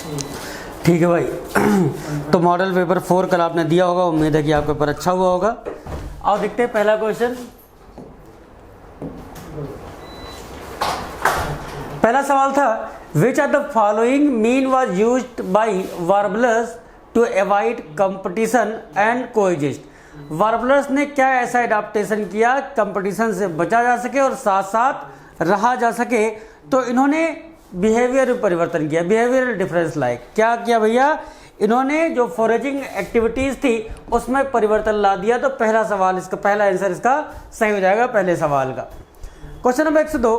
ठीक है भाई। तो मॉडल पेपर 4 कल आपने दिया होगा, उम्मीद है कि आपका पेपर अच्छा हुआ होगा। आओ देखते हैं पहला क्वेश्चन। पहला सवाल था, which are the following mean was used by warblers to avoid competition and coexist. Warblers ने क्या ऐसा एडाप्टेशन किया कंपटीशन से बचा जा सके और साथ साथ रहा जा सके। तो इन्होंने बिहेवियर परिवर्तन किया, बिहेवियर डिफरेंस लाए। क्या किया भैया, इन्होंने जो फॉरेजिंग एक्टिविटीज थी उसमें परिवर्तन ला दिया। तो पहला सवाल, इसका पहला आंसर इसका सही हो जाएगा पहले सवाल का। Question number 102,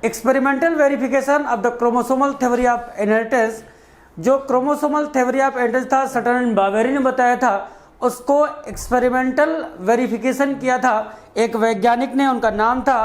experimental verification of the chromosomal theory of inheritance. जो क्रोमोसोमल थ्योरी ऑफ इनहेरिटेंस था, सटन एंड बावेरी ने बताया था, उसको एक्सपेरिमेंटल वेरिफिकेशन किया था एक वैज्ञानिक ने, उनका नाम था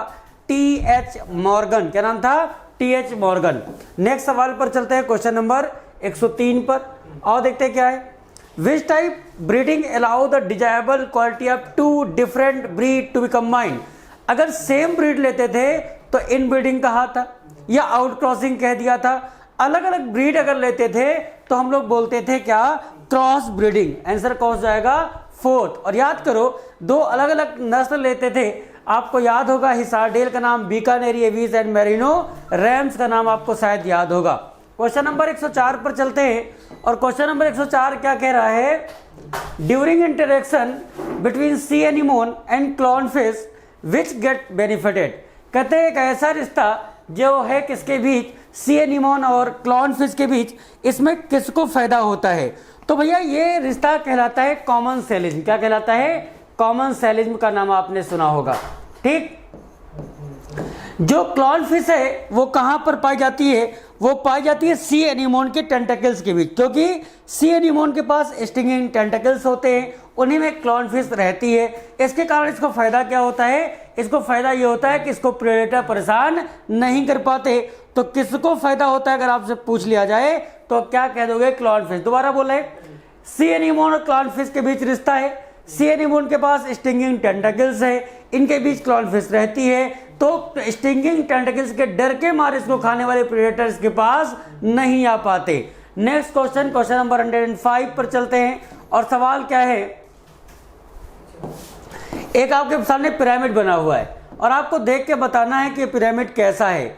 टी.एच. मॉर्गन। क्या नाम था? टी.एच. मॉर्गन। नेक्स्ट सवाल पर चलते हैं, क्वेश्चन नंबर 103 पर। और देखते हैं क्या है। Which type breeding allow the desirable quality of two different breed to be combined. अगर सेम ब्रीड लेते थे तो इन ब्रीडिंग कहा था या आउट क्रॉसिंग कह दिया था। अलग अलग ब्रीड अगर लेते थे तो हम लोग बोलते थे क्या? Cross breeding. आंसर कौन जाएगा? फोर्थ। और याद करो, दो अलग अलग नस्ल लेते थे। आपको याद होगा हिसारडेल का नाम बीकानेरी एवीज एंड मेरिनो, रैम्स का नाम आपको शायद याद होगा। क्वेश्चन नंबर 104 पर चलते हैं। और क्वेश्चन नंबर 104 क्या कह रहा है? During interaction between sea anemone and clownfish which get benefited. कहते हैं एक ऐसा रिश्ता जो है किसके बीच? सी एनीमोन और क्लॉनफिश के बीच, इसमें किसको फायदा होता है? तो भैया ये रिश्ता कहलाता है कॉमन सेलिज्म। क्या कहलाता है? कॉमन सेलिज्म का नाम आपने सुना होगा। ठीक, जो क्लॉनफिश है वो कहां पर पाई जाती है? वो पाई जाती है सी एनीमोन के टेंटेकल्स के बीच, क्योंकि सी एनीमोन के पास स्टिंगिंग टेंटेकल्स होते हैं, उन्हीं में क्लॉनफिश रहती है। इसके कारण इसको फायदा क्या होता है? इसको फायदा ये होता है कि इसको प्रेडेटर परेशान नहीं कर पाते। तो किसको फायदा होता है अगर आपसे पूछ लिया जाए तो क्या कह दोगे? क्लॉनफिश। दोबारा बोले, सी एनीमोन और क्लॉनफिश के बीच रिश्ता है। सी एनीमोन के पास स्टिंगिंग टेंटेकल्स है, इनके बीच क्लॉनफिश रहती है। तो स्टिंगिंग टेंटेकल्स के डर के मारे इसको खाने वाले प्रेडेटर्स के पास नहीं आ पाते। नेक्स्ट क्वेश्चन, क्वेश्चन नंबर 105 पर चलते हैं। और सवाल क्या है? एक आपके सामने पिरामिड बना हुआ है और आपको देख के बताना है कि पिरामिड कैसा है,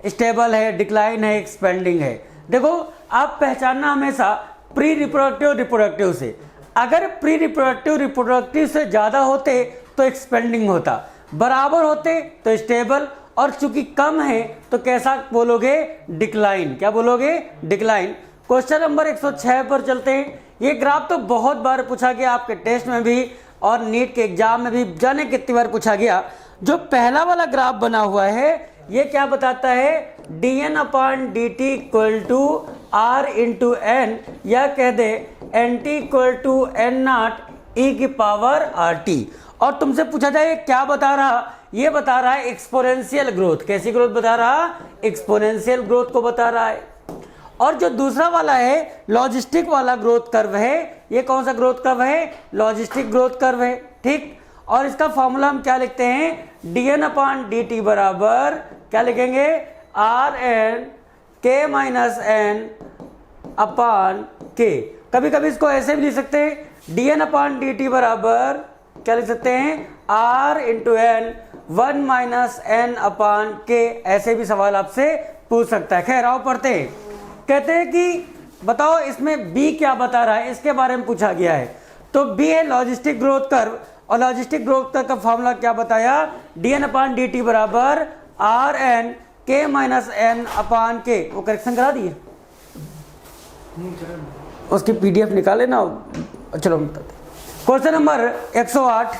स्टेबल है, डिक्लाइन है, एक्सपेंडिंग है। देखो, आप पहचानना हमेशा प्री रिप्रोडक्टिव रिप्रोडक्टिव से। अगर प्री रिप्रोडक्टिव रिप्रोडक्टिव से ज्यादा होते तो एक्सपेंडिंग होता, बराबर होते तो स्टेबल, और चूंकि कम है तो कैसा बोलोगे? डिक्लाइन। क्या बोलोगे? डिक्लाइन। क्वेश्चन नंबर 106 पर चलते हैं। ये ग्राफ तो बहुत बार पूछा गया आपके टेस्ट में भी और नीट के एग्जाम में भी, जाने कितनी बार पूछा गया। जो पहला वाला ग्राफ बना हुआ है ये क्या बताता है? dn/dt equal to r into n, या कह दे nt equal to n0 e की पावर rt। और तुमसे पूछा जाए क्या बता रहा? ये बता रहा है एक्सपोनेंशियल ग्रोथ। कैसी ग्रोथ बता रहा? एक्सपोनेंशियल ग्रोथ को बता रहा है। और जो दूसरा वाला है लॉजिस्टिक वाला ग्रोथ कर्व है, ये कौन सा ग्रोथ कर्व है? लॉजिस्टिक ग्रोथ कर्व है। ठीक, और इसका फॉर्मूला हम क्या लिखते हैं? dn/dt बराबर क्या लिखेंगे? rn k minus N upon के। कभी कभी इसको ऐसे भी लिख सकते हैं, dn/dt बराबर क्या लिख सकते हैं? r into N 1 minus N upon K. ऐसे भी सवाल आपसे पूछ सकता है। खैर आओ पढ़ते हैं। कहते हैं कि बताओ इसमें b क्या बता रहा है, इसके बारे में पूछा गया है। तो b है लॉजिस्टिक ग्रोथ कर्व, और लॉजिस्टिक ग्रोथ कर्व का फॉर्मूला क्या बताया? dn/dt बराबर rn k minus N upon के। वो करेक्शन करा दिए, उसकी पीडीएफ निकाले ना। चलो question number 108,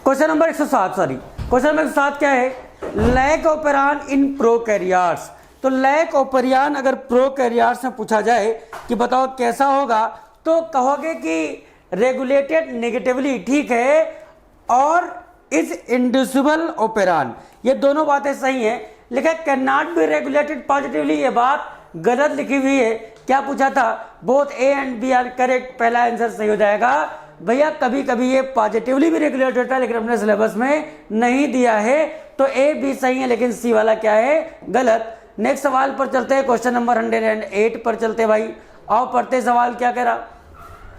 question number 107 sorry, question number 107 क्या है? Lack operon in prokaryotes. तो लैक ओपेरियन अगर प्रोकैरियोट्स में पूछा जाए कि बताओ कैसा होगा, तो कहोगे कि रेगुलेटेड नेगेटिवली। ठीक है, और इज इंड्यूसिबल ओपेरान। ये दोनों बातें सही हैं, लेकिन can not be regulated positively, ये बात गलत लिखी हुई है। क्या पूछा था? Both A and B are correct. पहला आंसर सही हो जाएगा। भैया कभी कभी ये पॉजिटिवली भी रेगुलेट होता है, लेकिन अपने सिलेबस में नहीं दिया है। तो ए बी सही है, लेकिन सी वाला क्या है? गलत। नेक्स्ट सवाल पर चलते हैं, क्वेश्चन नंबर 108 पर चलते हैं भाई। और पढ़ते सवाल क्या कह रहा,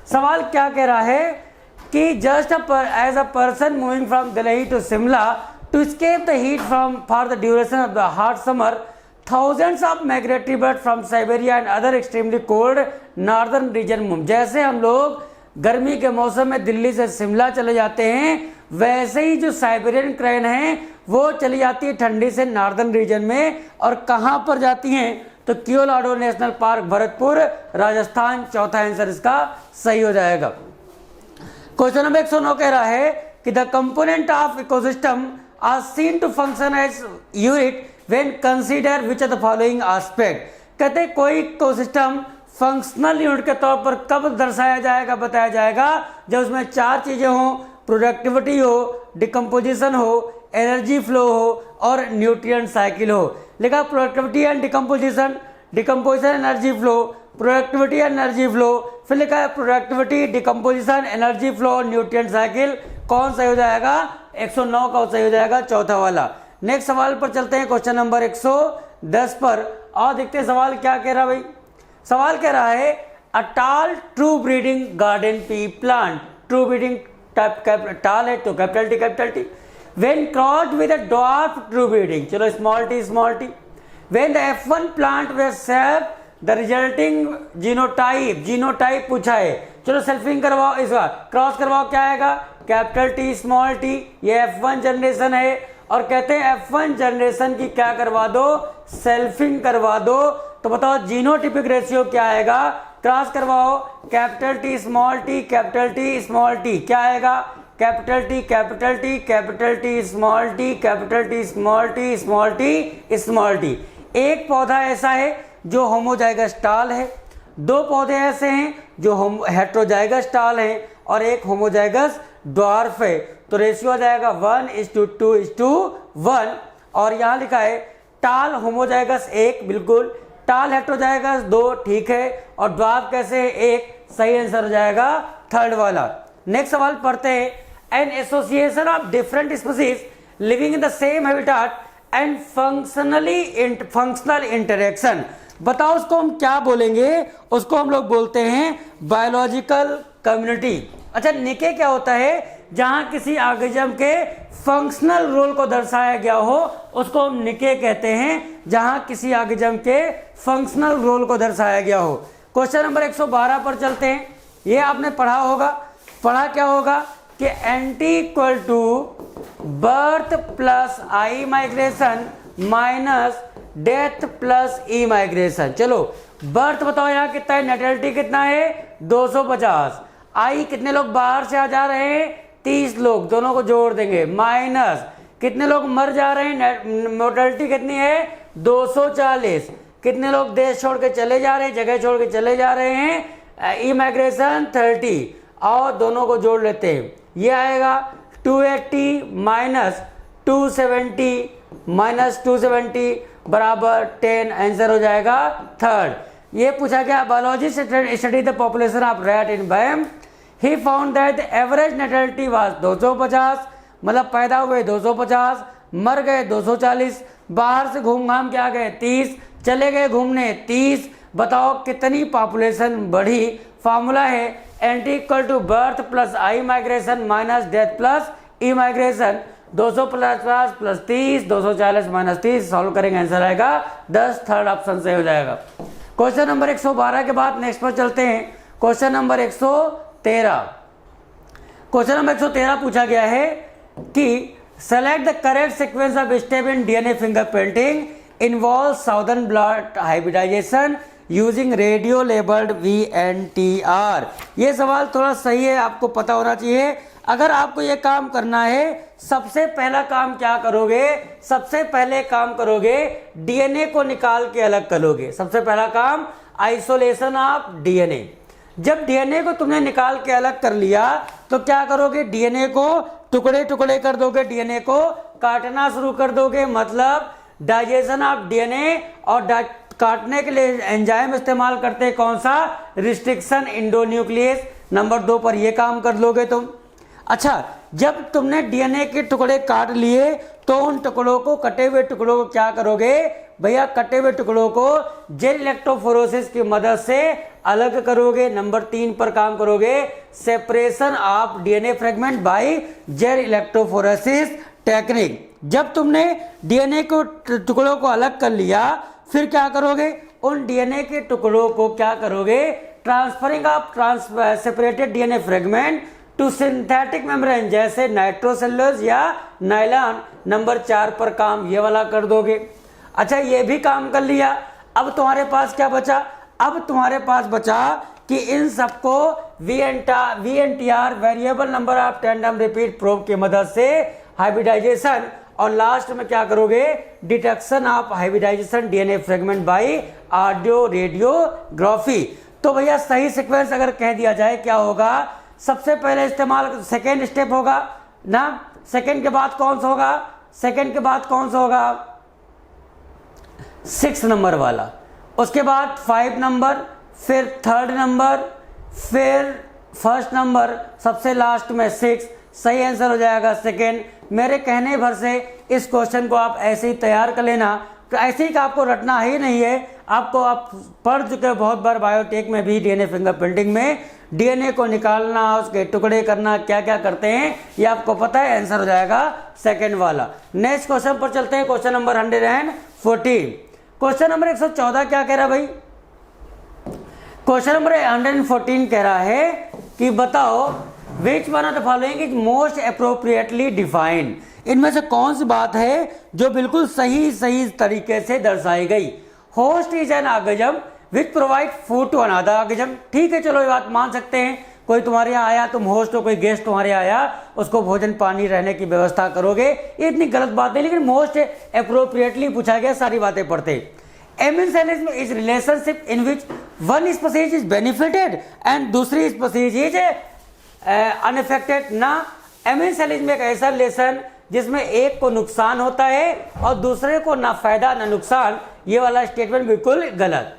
सवाल क्या कह रहा है कि just as a person moving from Delhi to Shimla to escape the heat from for the duration of the hot summer, thousands of migratory birds from Siberia and other extremely cold northern region move। जैसे हम लोग गर्मी के मौसम में दिल्ली से शिमला चले जाते हैं, वैसे ही जो साइबेरियन क्रेन है वो चली जाती है ठंडी से नॉर्दर्न रीजन में। और कहाँ पर जाती हैं, तो क्योलाडो नेशनल पार्क, भरतपुर, राजस्थान। चौथा आंसर इसका सही हो जाएगा। क्वेश्चन नंबर 109 कह रहा है कि the component of ecosystem are seen to function as unit when consider which of the following aspect. कहते हैं कोई इकोसिस्टम फंक्शनल यूनिट के तौर पर कब दर्शाया जाएगा, बताया जाएगा, जब उसमें 4 चीजें हों, प्रोडक्टिविटी हो, डिकम्पोजिशन हो, एनर्जी फ्लो हो और न्यूट्रिएंट साइकिल हो। लिखा productivity and decomposition, decomposition energy flow, productivity energy flow, फिर लिखा है productivity, decomposition, energy flow, nutrient cycle. कौन सही हो जाएगा, 109 का सही हो जाएगा, चौथा वाला। नेक्स्ट सवाल पर चलते हैं, क्वेश्चन नंबर 110 पर, और देखते हैं सवाल क्या कह रहा है भाई। सवाल कह रहा है a tall true breeding garden pea plant, true breeding tall है तो capital T, when crossed with a dwarf true breeding, चलो small t, when the F1 plant were self the resulting genotype पूछा है, चलो सेल्फिंग करवाओ, इसका cross करवाओ, क्या आएगा, कैपिटल टी स्मॉल टी। ये F1 जनरेशन है और कहते हैं F1 जनरेशन की क्या करवा दो, सेल्फिंग करवा दो। तो बताओ जीनोटिपिक रेशियो क्या आएगा, क्रॉस करवाओ, capital T small T, capital T small T, क्या आएगा, capital T capital T capital T small T capital T small T small T small T. एक पौधा ऐसा है जो होमोजाइगस टाल है, 2 पौधे ऐसे हैं जो हेट्रोजाइगस टाल हैं और एक होमोजाइगस ड्वार्फ है। तो रेशियो आ जाएगा 1:2:1। और यहाँ लिखा है टाल होमोजाइगस 1, बिल्कुल, टाल हेट्रोजाइगस 2, ठीक है, और ड्वार्फ कैसे है 1, सही आंसर हो जाएगा थर्ड वाला। नेक्स्ट सवाल पढ़ते हैं, an association of different species living in the same habitat and functional interaction. बताओ उसको हम क्या बोलेंगे, उसको हम लोग बोलते हैं बायोलॉजिकल कम्युनिटी। अच्छा, निके क्या होता है, जहां किसी ऑर्गेनिज्म के फंक्शनल रोल को दर्शाया गया हो उसको हम निके कहते हैं, जहां किसी ऑर्गेनिज्म के फंक्शनल रोल को दर्शाया गया हो। क्वेश्चन नंबर 112 पर चलते हैं। ये आपने पढ़ा क्या होगा कि N t equal to birth plus immigration minus death plus emigration. चलो बर्थ बताओ यहाँ कितना है, नेटलिटी कितना है 250, आई कितने लोग बाहर से आ जा रहे हैं 30 लोग, दोनों को जोड़ देंगे, माइनस कितने लोग मर जा रहे हैं, मोर्टेलिटी कितनी है 240, कितने लोग देश छोड़ के चले जा रहे हैं, जगह छोड़ के चले जा रहे हैं, ई माइग्रेशन 30, और दोनों को जोड़ लेते हैं, ये आएगा 280 माइनस 270 माइनस 270 बराबर 10, आंसर हो जाएगा थर्ड। ये पूछा गया biologist study the population of rat in bam, he found that the average natality was 250, मतलब पैदा हुए 250, मर गए 240, बाहर से घूम घाम के आ गए 30, चले गए घूमने 30। बताओ कितनी पॉपुलेशन बढ़ी। फॉर्मूला है N t equal to birth plus immigration minus death plus emigration, 250 plus 30, 240 minus 30, solve करेंगे आंसर आएगा 10, थर्ड ऑप्शन सही हो जाएगा। क्वेश्चन नंबर 112 के बाद नेक्स्ट पर चलते हैं, क्वेश्चन नंबर 113। क्वेश्चन नंबर 113 पूछा गया है कि select the correct sequence of step in DNA fingerprinting involve southern blood hybridization using radio labelled VNTR। ये सवाल थोड़ा सही है, आपको पता होना चाहिए। अगर आपको ये काम करना है, सबसे पहला काम क्या करोगे, सबसे पहले काम करोगे डीएनए को निकाल के अलग करोगे। सबसे पहला काम आइसोलेशन ऑफ डीएनए। जब डीएनए को तुमने निकाल के अलग कर लिया तो क्या करोगे, डीएनए को टुकड़े टुकड़े कर दोगे, डीएनए को काटना शुरू कर दोगे, मतलब डाइजेशन ऑफ डीएनए। और काटने के लिए एंजाइम इस्तेमाल करते हैं, कौन सा, रिस्ट्रिक्शन एंडोन्यूक्लियस। नंबर 2 पर ये काम कर लोगे तुम। अच्छा, जब तुमने डीएनए के टुकड़े काट लिए तो उन टुकड़ों को, कटे हुए टुकड़ों को क्या करोगे, भैया कटे हुए टुकड़ों को जेल इलेक्ट्रोफोरेसिस की मदद से अलग करोगे। नंबर 3 पर काम करोगे, separation of DNA fragment by gel electrophoresis technique. जब तुमने डीएनए को टुकड़ों को अलग कर लिया, फिर क्या करोगे, उन डीएनए के टुकड़ों को क्या करोगे, transferring of separated DNA fragment to synthetic membrane जैसे नाइट्रोसेलुलोज या नायलॉन। नंबर 4 पर काम ये वाला कर दोगे। अच्छा, ये भी काम कर लिया। अब तुम्हारे पास क्या बचा, अब तुम्हारे पास बचा कि इन सबको VNTR variable number of tandem repeat probe की मदद से हाइब्रिडाइजेशन, और लास्ट में क्या करोगे, detection of hybridization DNA fragment by audio radiography. तो भैया सही सीक्वेंस अगर कह दिया जाए क्या होगा, सबसे पहले इस्तेमाल सेकेंड स्टेप होगा ना, सेकेंड के बाद कौन सा होगा, सेकेंड के बाद कौन सा होगा, 6 नंबर वाला, उसके बाद 5 नंबर, फिर 3rd नंबर, फिर 1st नंबर, सबसे लास्ट में 6। सही आंसर हो जाएगा सेकेंड। मेरे कहने भर से इस क्वेश्चन को आप ऐसे ही तैयार कर लेना, ऐसे ही कि आपको रटना ही नहीं है, आपको आप पढ़ चुके हो बहुत बार बायोटेक में भी, डीएनए फिंगरप्रिंटिंग में डीएनए को निकालना, उसके टुकड़े करना, क्या क्या करते हैं ये आपको पता है। आंसर हो जाएगा सेकंड वाला। नेक्स्ट क्वेश्चन पर चलते हैं, क्वेश्चन नंबर 114। क्वेश्चन नंबर 114 क्या कह रहा है भाई, क्वेश्चन नंबर 114 कह रहा है कि बताओ which one of the following is most appropriately defined. इनमें से कौन सी बात है जो बिल्कुल सही तरीके से दर्शाई गई। Host is an organism which provide food to another organism. ठीक है, चलो ये बात मान सकते हैं, कोई तुम्हारे यहाँ आया, तुम होस्ट हो, कोई गेस्ट तुम्हारे यहाँ आया, उसको भोजन पानी रहने की व्यवस्था करोगे, ये इतनी गलत बात नहीं, लेकिन मोस्ट अप्रोप्रिएटली पूछा गया, सारी बातें पढ़ते। Amensalism is relationship in which one species is benefited and दूसरी स्पीशीज इज अनअफेक्टेड ना। एमेंसेलिज्म एक ऐसा रिलेशन जिसमें एक को नुकसान होता है और दूसरे को ना फायदा ना नुकसान, ये वाला स्टेटमेंट बिल्कुल गलत।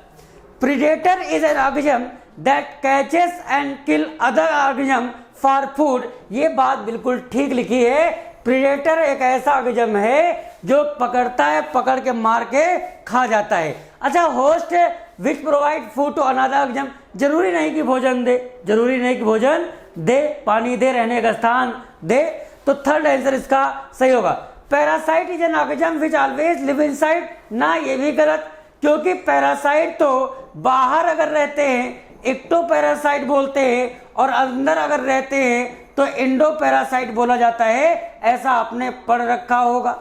Predator is an organism that catches and kill other organism for food, ये बात बिल्कुल ठीक लिखी है। प्रीडेटर एक ऐसा ऑर्गेनिज्म है जो पकड़ता है, पकड़ के मार के खा जाता है। अच्छा, host which provide food to another organism, जरूरी नहीं कि भोजन दे, जरूरी नहीं कि भोजन दे, पानी दे, रहने का स्थान दे, तो 3rd आंसर इसका सही होगा। Parasite is an organism which always live inside ना, ये भी गलत, क्योंकि पैरासाइट तो बाहर अगर रहते हैं एक्टो पैरासाइट बोलते हैं, और अंदर अगर रहते हैं तो इंडो पैरासाइट बोला जाता है, ऐसा आपने पढ़ रखा होगा।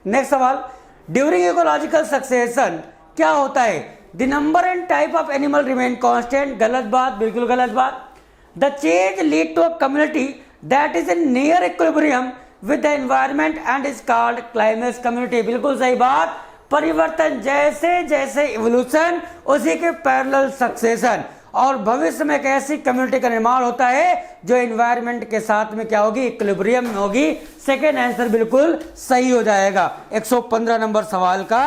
नेक्स्ट सवाल, ड्यूरिंग इकोलॉजिकल सक्सेशन क्या होता है, the number and type of animal remain constant, गलत बात, बिल्कुल गलत बात। The change lead to a community that is in near equilibrium with the environment and is called climax community, बिल्कुल सही बात। परिवर्तन जैसे जैसे इवोल्यूशन उसी के पैरेलल सक्सेशन, और भविष्य में एक ऐसी कम्युनिटी का निर्माण होता है जो एनवायरनमेंट के साथ में क्या होगी, इक्विलिब्रियम में होगी। सेकेंड आंसर बिल्कुल सही हो जाएगा 115 नंबर सवाल का।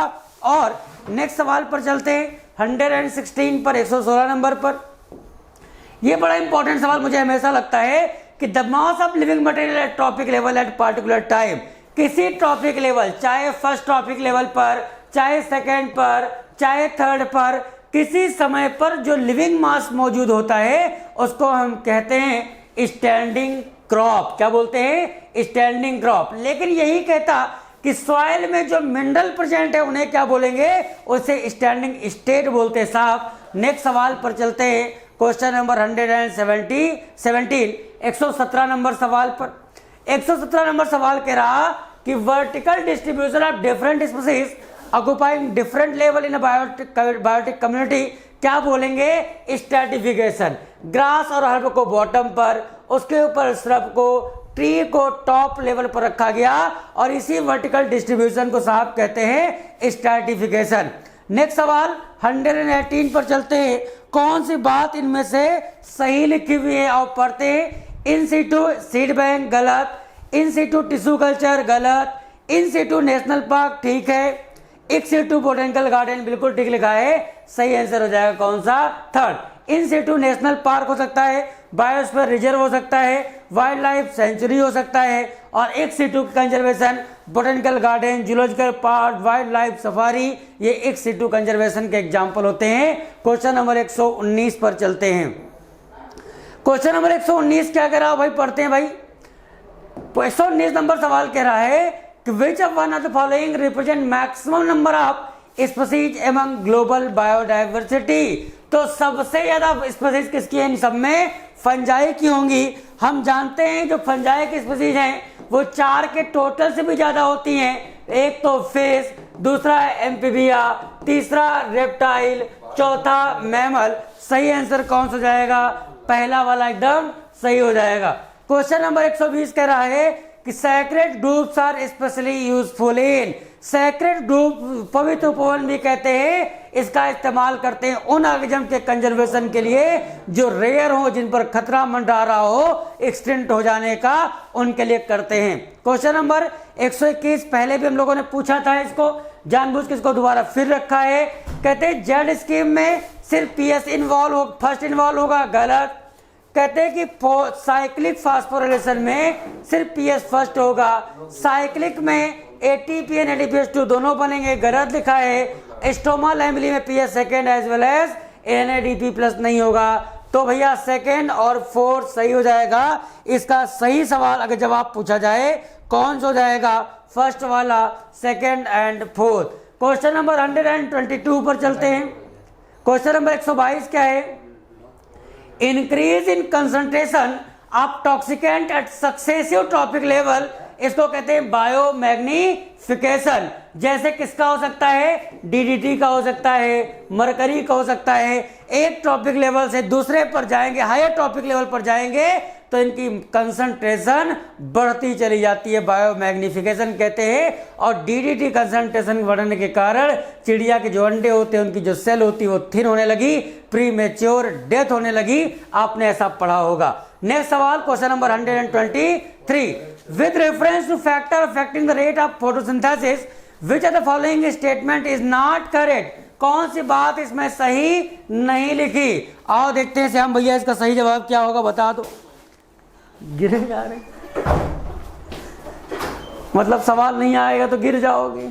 और नेक्स्ट सवाल पर चलते हैं, 116 पर 116 नंबर पर। यह बड़ा इंपॉर्टेंट सवाल मुझे हमेशा लगता है कि the mass of living material at trophic level eight particular time, किसी ट्रॉपिक लेवल, चाहे फर्स्ट ट्रॉपिक लेवल पर, चाहे सेकेंड पर, चाहे 3rd पर, किसी समय पर जो लिविंग मास मौजूद होता है उसको हम कहते हैं स्टैंडिंग क्रॉप। क्या बोलते हैं, स्टैंडिंग क्रॉप। लेकिन यही कहता कि सॉइल में जो मिनरल प्रेजेंट है उन्हें क्या बोलेंगे, उसे स्टैंडिंग स्टेट बोलते हैं साहब। नेक्स्ट सवाल पर चलते हैं, क्वेश्चन नंबर 117 117 नंबर सवाल पर। 117 नंबर सवाल कह रहा कि vertical distribution of different species occupying different level in biotic community, क्या बोलेंगे, स्ट्रैटिफिकेशन। ग्रास और हर्ब को बॉटम पर, उसके ऊपर श्रब को, ट्री को टॉप लेवल पर रखा गया, और इसी वर्टिकल डिस्ट्रीब्यूशन को साहब कहते हैं स्ट्रैटिफिकेशन। नेक्स्ट सवाल 118 पर चलते हैं, कौन सी बात इनमें से सही लिखी हुई है और पढ़ते हैं। इन सीटू सीड बैंक गलत, इन सीटू टिश्यू कल्चर गलत, इन सीटू नेशनल पार्क ठीक है, एक्स सीटू बोटेनिकल गार्डन बिल्कुल ठीक लिखा है। सही आंसर हो जाएगा कौन सा, 3rd। In situ national park हो सकता है, बायोस्फीयर रिजर्व हो सकता है, वाइल्ड लाइफ सेंचुरी हो सकता है, और एक Situ conservation, botanical garden, zoological park, wild life safari, ये एक सिटू कंजर्वेशन के एग्जाम्पल होते हैं। क्वेश्चन नंबर 119 पर चलते हैं। क्वेश्चन नंबर 119 क्या कह रहा है भाई, पढ़ते हैं भाई। 119 नंबर सवाल कह रहा है कि which of one of the following represent maximum number of species among global biodiversity. तो सबसे ज्यादा स्पीशीज किसकी है? इन सब में फंजाई की होंगी। हम जानते हैं जो फंजाई की स्पीशीज हैं वो 4 के टोटल से भी ज्यादा होती हैं। एक तो फिश, दूसरा एम्फीबिया, तीसरा रेप्टाइल, चौथा मैमल। सही आंसर कौन सा जाएगा? पहला वाला एकदम सही हो जाएगा। क्वेश्चन नंबर 120 कह रहा है कि sacred groups are specially useful in. Sacred group पवित्र उपवन भी कहते हैं, इसका इस्तेमाल करते हैं उन ऑर्गेनिज्म के कंजर्वेशन के लिए जो रेयर हो, जिन पर खतरा मंडरा रहा हो एक्सटिंक्ट हो जाने का, उनके लिए करते हैं। क्वेश्चन नंबर 121 पहले भी हम लोगों ने पूछा था, इसको जानबूझ के इसको दोबारा फिर रखा है। कहते हैं जेड स्कीम में सिर्फ पीएस फर्स्ट इन्वॉल्व होगा, गलत। कहते हैं कि साइक्लिक फास्फोरिलेशन में सिर्फ पीएस फर्स्ट होगा, साइक्लिक में एटीपी एंड एडीपीएस2 दोनों बनेंगे, गलत लिखा है। स्टोमा एमिली में PS second as well as NADP plus नहीं होगा। तो भैया सेकेंड और फोर्थ सही हो जाएगा। इसका सही सवाल अगर जवाब पूछा जाए कौन सा हो जाएगा? फर्स्ट वाला, second and fourth. Question number 122 पर चलते हैं। क्वेश्चन नंबर 122 क्या है? Increase in concentration of toxicant at successive trophic level, इसको कहते हैं बायोमैग्निफिकेशन। जैसे किसका हो सकता है? डीडीटी का हो सकता है, मरकरी का हो सकता है। एक ट्रॉपिक लेवल से दूसरे पर जाएंगे, हायर ट्रॉपिक लेवल पर जाएंगे तो इनकी कंसंट्रेशन बढ़ती चली जाती है, बायोमैग्निफिकेशन कहते हैं। और डीडीटी कंसंट्रेशन बढ़ने के कारण चिड़िया के जो अंडे होते हैं, उनकी जो सेल होती है वो थिन होने लगी, प्री मेच्योर डेथ होने लगी। आपने ऐसा पढ़ा होगा। नेक्स्ट सवाल question number 123, with reference two factor affecting the rate of photosynthesis which of the following statement is not correct. कौन सी बात इसमें सही नहीं लिखी? आओ देखते हैं श्याम भैया, इसका सही जवाब क्या होगा, बता दो। गिरे जा रहे, मतलब सवाल नहीं आएगा तो गिर जाओगे।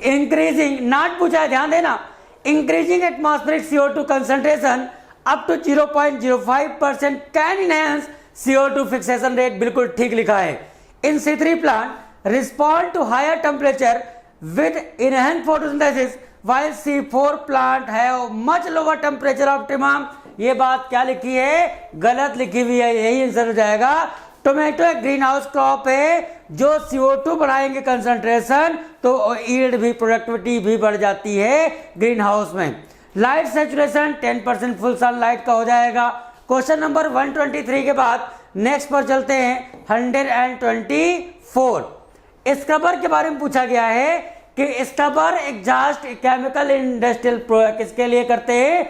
इंक्रीजिंग नॉट पूछा है, ध्यान देना। Increasing atmospheric CO2 concentration up to 0.05% can enhance CO2 fixation rate, बिल्कुल ठीक लिखा है। In C3 plant respond to higher temperature with enhance photosynthesis while C4 plant have much lower temperature optimum. ये बात क्या लिखी है? गलत लिखी हुई है, यही आंसर हो जाएगा। टोमेटो एक ग्रीन हाउस क्रॉप है, जो CO2 बढ़ाएंगे कंसंट्रेशन तो ईल्ड भी, प्रोडक्टिविटी भी बढ़ जाती है ग्रीन हाउस में। लाइट सैचुरेशन 10% फुल सनलाइट का हो जाएगा। क्वेश्चन नंबर 123 के बाद नेक्स्ट पर चलते हैं 124। स्क्रबर के बारे में पूछा गया है कि स्क्रबर एग्जॉस्ट केमिकल इंडस्ट्रियल किसके लिए करते हैं?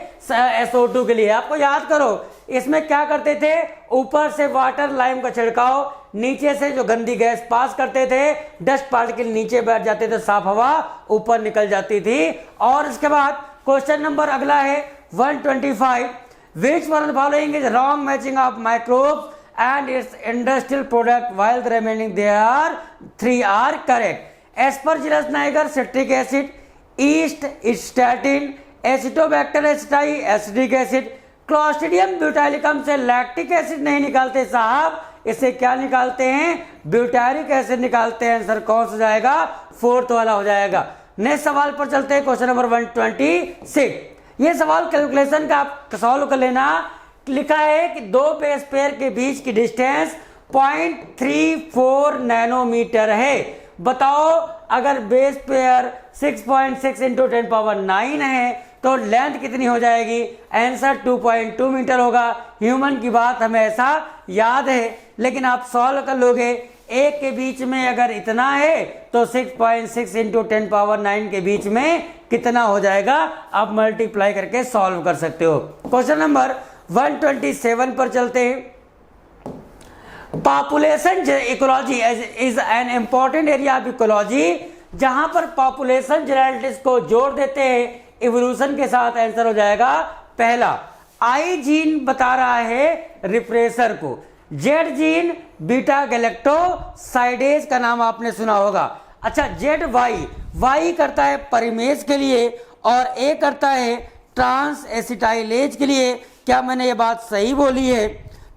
SO2 के लिए। आपको याद करो इसमें क्या करते थे? ऊपर से वाटर लाइम का छिड़काव, नीचे से जो गंदी गैस पास करते थे, डस्ट पार्टिकल नीचे बैठ जाते थे, साफ हवा ऊपर निकल जाती थी। और इसके बाद क्वेश्चन नंबर अगला है 125, which one of the following is wrong matching of microbes and its industrial product while the remaining there 3 are correct. Aspergillus niger citric acid, yeast statin, Acetobacter aceti acetic acid, Clostridium botulism से lactic acid नहीं निकालते साहब, इससे क्या निकालते हैं? Butyric acid निकालते हैं। आंसर कौन सा जाएगा? फोर्थ वाला हो जाएगा। नेक्स्ट सवाल पर चलते हैं, क्वेश्चन नंबर 126। ये सवाल कैलकुलेशन का आप सॉल्व कर लेना। लिखा है कि दो बेस पेयर के बीच की डिस्टेंस 0.34 नैनोमीटर है। बताओ अगर बेस पेयर 6.6 इंटू 10⁹ है तो लेंथ कितनी हो जाएगी? आंसर 2.2 मीटर होगा। ह्यूमन की बात हमें ऐसा याद है, लेकिन आप सॉल्व कर लोगे। एक के बीच में अगर इतना है तो 6.6 इंटू 10⁹ के बीच में कितना हो जाएगा? आप मल्टीप्लाई करके सॉल्व कर सकते हो। क्वेश्चन नंबर 127 पर चलते हैं। Population ecology is an important area of ecology, जहां पर पॉपुलेशन जेनेटिक्स को जोड़ देते हैं इवोल्यूशन के साथ। आंसर हो जाएगा पहला। आई जीन बता रहा है रिप्रेसर को, जेड जीन बीटा गैलेक्टोसाइडेज का नाम आपने सुना होगा। अच्छा, जेड वाई करता है परिमेज के लिए और ए करता है ट्रांस एसिटाइलेज के लिए। क्या मैंने ये बात सही बोली है?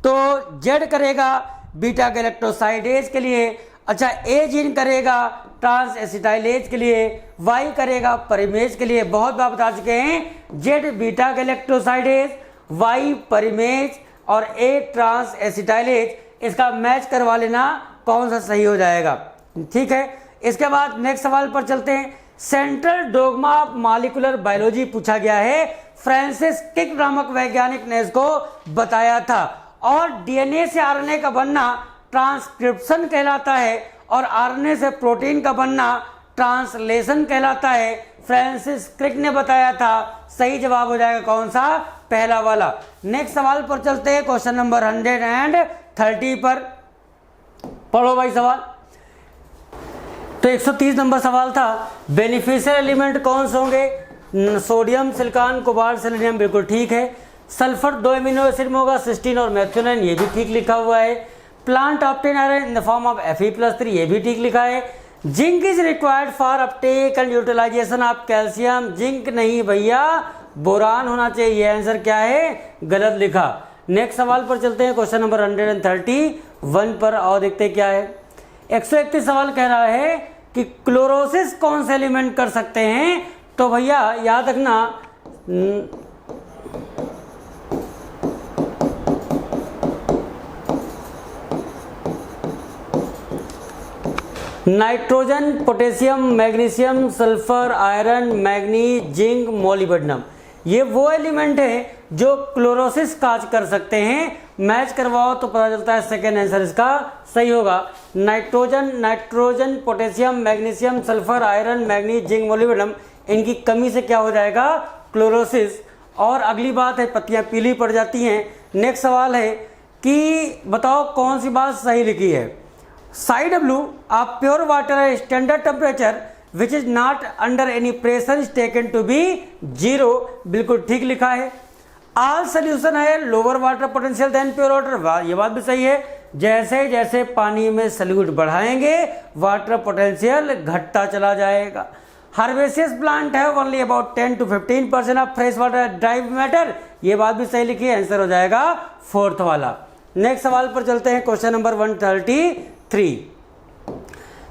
तो जेड करेगा बीटा गैलेक्टोसाइडेज के लिए, अच्छा ए जीन करेगा ट्रांस एसिटाइलेज के लिए, वाई करेगा परिमेज के लिए। बहुत बार बता चुके हैं, जेड बीटा गैलेक्टोसाइडेज, वाई परिमेज और ए ट्रांस एसिटाइलेज, इसका मैच करवा लेना कौन सा सही हो जाएगा। ठीक है, इसके बाद नेक्स्ट सवाल पर चलते हैं। Central dogma of molecular biology पूछा गया है, फ्रांसिस क्रिक नामक वैज्ञानिक ने इसको बताया था। और डीएनए से आरएनए का बनना ट्रांसक्रिप्शन कहलाता है और आरएनए से प्रोटीन का बनना ट्रांसलेशन कहलाता है। फ्रांसिस क्रिक ने बताया था। सही जवाब हो जाएगा कौन सा? पहला वाला। नेक्स्ट सवाल पर चलते हैं, क्वेश्चन नंबर 130 पर। पढ़ो भाई सवाल। तो 130 नंबर सवाल था, बेनिफिशियल एलिमेंट कौन से होंगे? सोडियम, सिलिकॉन, कोबाल्ट, सेलेनियम, बिल्कुल ठीक है। सल्फर 2 अमीनो एसिड में होगा, सिस्टीन और मेथियोनिन, ये भी ठीक लिखा हुआ है। Plant obtain iron in the form of Fe+3, ये भी ठीक लिखा है। Zinc is required for uptake and utilization of calcium, zinc नहीं भैया, बोरान होना चाहिए। आंसर क्या है? गलत लिखा। नेक्स्ट सवाल पर चलते हैं, क्वेश्चन नंबर 131 पर, और देखते क्या है। 131 सवाल कह रहा है कि क्लोरोसिस कौन से एलिमेंट कर सकते हैं? तो भैया याद रखना, nitrogen, potassium, magnesium, sulphur, iron, manganese, zinc, molybdenum, ये वो एलिमेंट हैं जो क्लोरोसिस काज कर सकते हैं। मैच करवाओ तो पता चलता है सेकेंड आंसर इसका सही होगा। Nitrogen, potassium, magnesium, sulphur, iron, manganese, zinc, molybdenum, इनकी कमी से क्या हो जाएगा? क्लोरोसिस। और अगली बात है, पत्तियां पीली पड़ जाती हैं। नेक्स्ट सवाल है कि बताओ कौन सी बात सही लिखी है। CW of pure water at standard temperature which is not under any pressure is taken to be 0, बिल्कुल ठीक लिखा है। All solution है lower water potential than pure water, ये बात भी सही है। जैसे जैसे पानी में सल्यूट बढ़ाएंगे वाटर पोटेंशियल घटता चला जाएगा। हर्बेसियस प्लांट है only about 10 to 15% of fresh water dry matter, ये बात भी सही लिखी है। आंसर हो जाएगा 4th वाला। नेक्स्ट सवाल पर चलते हैं, क्वेश्चन नंबर 133।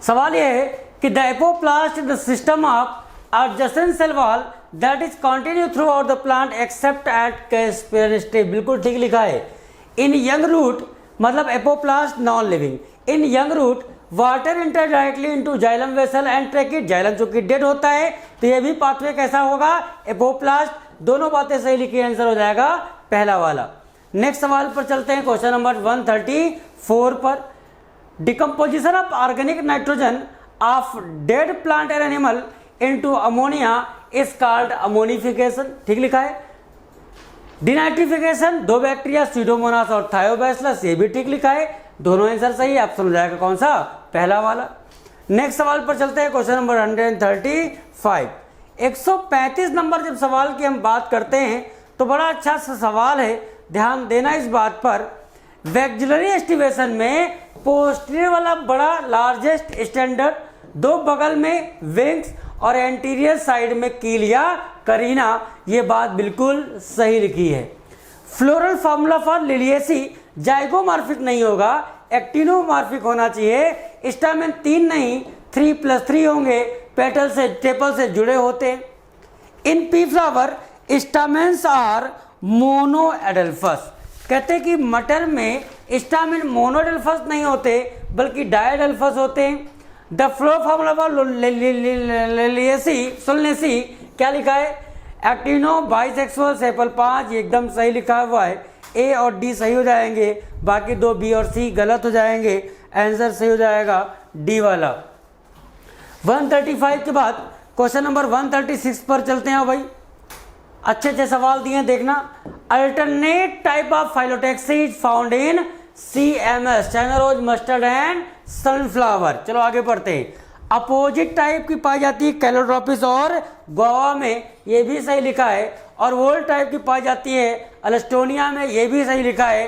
सवाल यह है कि the apoplast the system of adjacent cell wall that is continue throughout the plant except at Caspian stage, बिल्कुल ठीक लिखा है। इन यंग रूट, मतलब apoplast non living, in young root water enter directly into xylem vessel and tracheid, xylem चूंकि dead होता है तो ये भी पाथवे कैसा होगा? एपोप्लास्ट। दोनों बातें सही लिखी, आंसर हो जाएगा पहला वाला। नेक्स्ट सवाल पर चलते हैं, क्वेश्चन नंबर 134 पर। Decomposition of organic nitrogen of dead plant and animal into ammonia is called ammonification, ठीक लिखा है। डिनाइट्रिफिकेशन, 2 बैक्टीरिया स्यूडोमोनास और थायोबैसिलस, ये भी ठीक लिखा है। दोनों आंसर सही है, ऑप्शन हो जाएगा कौन सा? पहला वाला। नेक्स्ट सवाल पर चलते हैं, क्वेश्चन नंबर 135। 135 नंबर जब सवाल की हम बात करते हैं तो बड़ा अच्छा सा सवाल है, ध्यान देना इस बात पर। वैक्जुलरी एस्टिवेशन में पोस्टीरियर वाला बड़ा लार्जेस्ट स्टैंडर्ड, 2 बगल में विंग्स और एंटीरियर साइड में कील या करीना, ये बात बिल्कुल सही लिखी है। Floral formula for Liliaceae zygomorphic नहीं होगा, एक्टिनोमॉर्फिक होना चाहिए। स्टामेन 3 नहीं 3+3 होंगे, पेटल से टेपल से जुड़े होते। इन पी फ्लावर स्टामेन्स आर मोनोएडल्फस, कहते हैं कि मटर में स्टामेन मोनोएडल्फस नहीं होते बल्कि डायएडल्फस होते हैं। The flow formula for Solanaceae क्या लिखा है? एक्टिनो बाइसेक्सुअल सेपल 5, एकदम सही लिखा हुआ है। ए और डी सही हो जाएंगे, बाकी 2 बी और सी गलत हो जाएंगे। आंसर सही हो जाएगा डी वाला। 135 के बाद क्वेश्चन नंबर 136 पर चलते हैं भाई। अच्छे अच्छे सवाल दिए देखना। Alternate type of phyllotaxy is found in CMS, China rose, mustard and sunflower. चलो आगे पढ़ते हैं। अपोजिट टाइप की पाई जाती है कैलोट्रोपिस और गुआवा में, ये भी सही लिखा है। और वोल्ट टाइप की पाई जाती है अल्स्टोनिया में, ये भी सही लिखा है।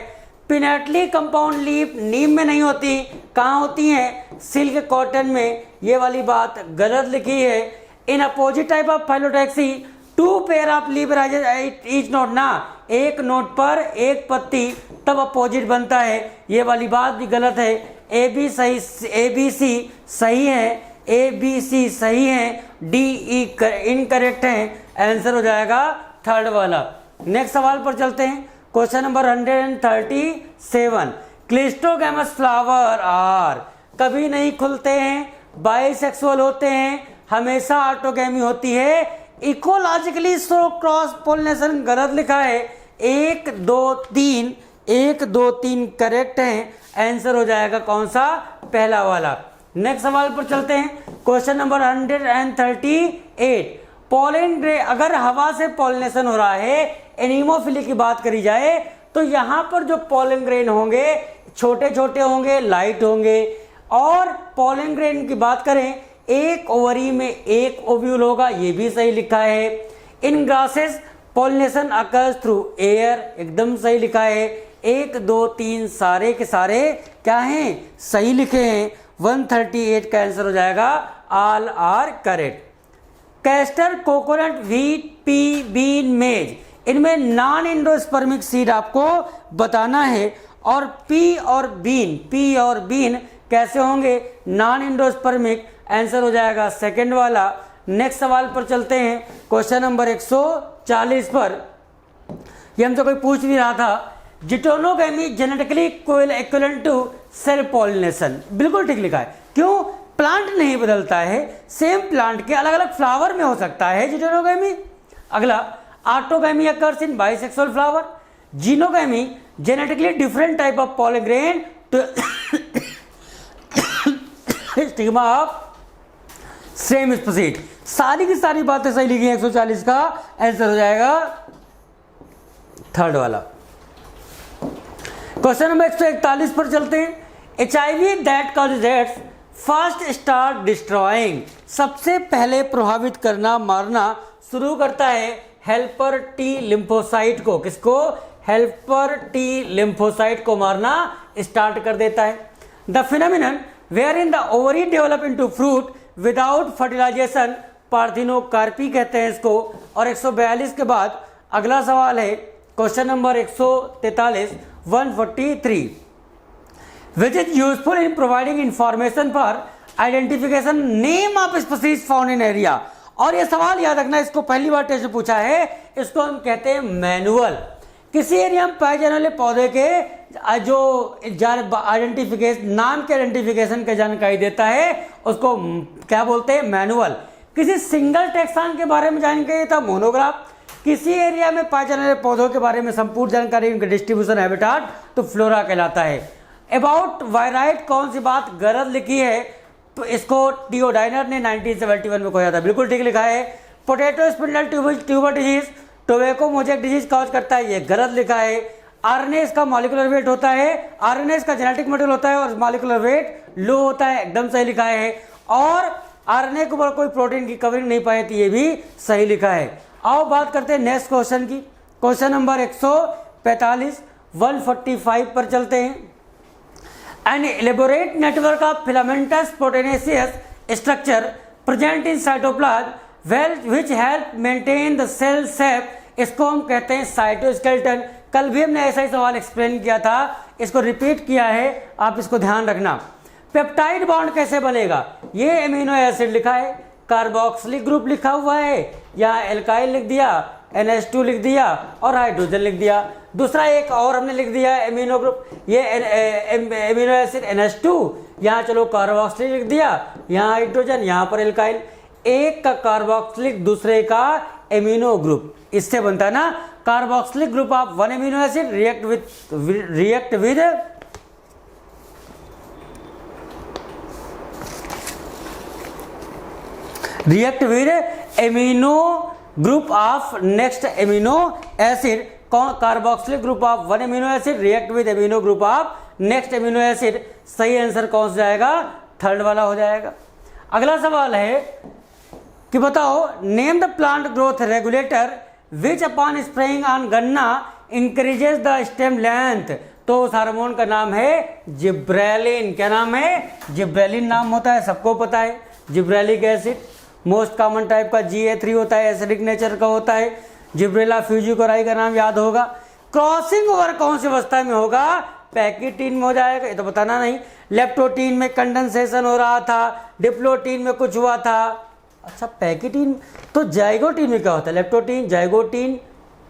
पिनेटली कंपाउंड लीफ नीम में नहीं होती, कहाँ होती हैं? सिल्क कॉटन में, ये वाली बात गलत लिखी है। In opposite type of phyllotaxy 2 pair of leaf rises each note ना, एक नोट पर एक पत्ती, तब अपोजिट बनता है, ये वाली बात भी गलत है। ए बी सी सही है, ए बी सी सही है, डी ई इनकरेक्ट है, आंसर हो जाएगा थर्ड वाला। नेक्स्ट सवाल पर चलते हैं, question number 137। Cleistogamous flower are कभी नहीं खुलते हैं, बाइसेक्सुअल होते हैं, हमेशा ऑटोगैमी होती है, इकोलॉजिकली स्लो क्रॉस पोलिनेशन गलत लिखा है। 1 2 3 करेक्ट है, आंसर हो जाएगा कौन सा? पहला वाला। नेक्स्ट सवाल पर चलते हैं, क्वेश्चन नंबर 138। पोलन ग्रे, अगर हवा से पॉलिनेशन हो रहा है, एनीमोफिली की बात करी जाए तो यहाँ पर जो पोलन ग्रेन होंगे छोटे छोटे होंगे, लाइट होंगे। और पोलन ग्रेन की बात करें, एक ओवरी में एक ओव्यूल होगा, ये भी सही लिखा है। In grasses pollination occurs through air, एकदम सही लिखा है। 1 2 3 सारे के सारे क्या हैं? सही लिखे हैं। 138 का आंसर हो जाएगा all are correct. Castor, coconut, wheat, pea, bean, maize, इनमें नॉन एंडोस्पर्मिक सीड आपको बताना है। और पी और बीन कैसे होंगे? नॉन एंडोस्पर्मिक, आंसर हो जाएगा सेकंड वाला। नेक्स्ट सवाल पर चलते हैं, क्वेश्चन नंबर 140 पर। ये हमसे कोई पूछ भी रहा था, geitonogamy genetically equivalent to self pollination, बिल्कुल ठीक लिखा है। क्यों? प्लांट नहीं बदलता है, सेम प्लांट के अलग अलग फ्लावर में हो सकता है जिटोनोगैमी। अगला, autogamy occurs in bisexual flower. Xenogamy genetically different type of pollen grain to stigma of same species. सारी की सारी बातें सही लिखी हैं। 140 का आंसर हो जाएगा थर्ड वाला। क्वेश्चन नंबर 141 पर चलते हैं। HIV that causes AIDS first start destroying, सबसे पहले प्रभावित करना, मारना शुरू करता है हेल्पर टी लिम्फोसाइट को। किसको? हेल्पर टी लिम्फोसाइट को मारना स्टार्ट कर देता है। The phenomenon wherein the ovary develop into fruit without fertilization, parthenocarpy कहते हैं इसको। और 142 के बाद अगला सवाल है question number 143 143, which is useful in providing information for identification name of species found in area। और ये सवाल याद रखना, इसको पहली बार टेस्ट में पूछा है, इसको हम कहते हैं मैनुअल। किसी एरिया में पाए जाने वाले पौधे के जो आइडेंटिफिकेशन, नाम के आइडेंटिफिकेशन की जानकारी देता है, उसको क्या बोलते हैं? मैनुअल। किसी सिंगल टेक्सान के बारे में जानकारी था मोनोग्राफ। किसी एरिया में पाए जाने वाले पौधों के बारे में संपूर्ण जानकारी, उनके डिस्ट्रीब्यूशन, हैबिटाट, तो फ्लोरा कहलाता है। अबाउट वायराइट कौन सी बात गलत लिखी है? तो इसको टियोडाइनर ने 1971 में खोया था, बिल्कुल ठीक लिखा है। Potato spindle tuber disease tobacco mosaic disease cause करता है, ये गलत लिखा है। आरएनए का मॉलिक्यूलर वेट होता है, आरएनए का जेनेटिक मटेरियल होता है और मॉलिक्यूलर वेट लो होता है, एकदम सही लिखा है। और आरएनए के ऊपर कोई प्रोटीन की कवरिंग नहीं पाई थी, ये भी सही लिखा है। आओ बात करते हैं नेक्स्ट क्वेश्चन की। क्वेश्चन नंबर 145 145 पर चलते हैं। An elaborate network of filamentous proteinaceous structure present in cytoplasm, well, which help maintain the cell shape, इसको हम कहते हैं साइटोस्केलेटन। कल भी हमने ऐसा ही सवाल एक्सप्लेन किया था, इसको रिपीट किया है, आप इसको ध्यान रखना। पेप्टाइड बॉन्ड कैसे बनेगा? ये एमिनो एसिड लिखा है, कार्बोक्सिलिक ग्रुप लिखा हुआ है, यहाँ एल्काइल लिख दिया, NH2 लिख दिया और हाइड्रोजन लिख दिया। दूसरा एक और हमने लिख दिया एमिनो ग्रुप, ये एमिनो एसिड NH2, यहाँ चलो कार्बोक्सिलिक लिख दिया, यहाँ हाइड्रोजन, यहाँ पर एल्काइल। एक का कार्बोक्सिलिक, दूसरे का एमिनो ग्रुप, इससे बनता है ना carboxylic group of one amino acid react with amino group of next amino acid. Carboxylic group of one amino acid react with amino group of next amino acid. सही answer कौन सा जाएगा? Third वाला हो जाएगा। अगला सवाल है कि बताओ name the plant growth regulator which upon spraying on गन्ना इंक्रीजेस द स्टेम लेंथ। तो उस हार्मोन का नाम है जिब्रेलिन। क्या नाम है? जिब्रेलिन नाम होता है, सबको पता है। Gibberellic acid most common type का GA3 होता है, एसिडिक नेचर का होता है। जिब्रेला फ्यूजिकोराई का नाम याद होगा। क्रॉसिंग ओवर कौन सी अवस्था में होगा? पैकिटीन में हो जाएगा, ये तो बताना नहीं। लेप्टोटीन में कंडेंसेशन हो रहा था, डिप्लोटीन में कुछ हुआ था। अच्छा पैकिटीन, तो जाइगोटीन में क्या होता है? लेप्टोटीन, जाइगोटीन,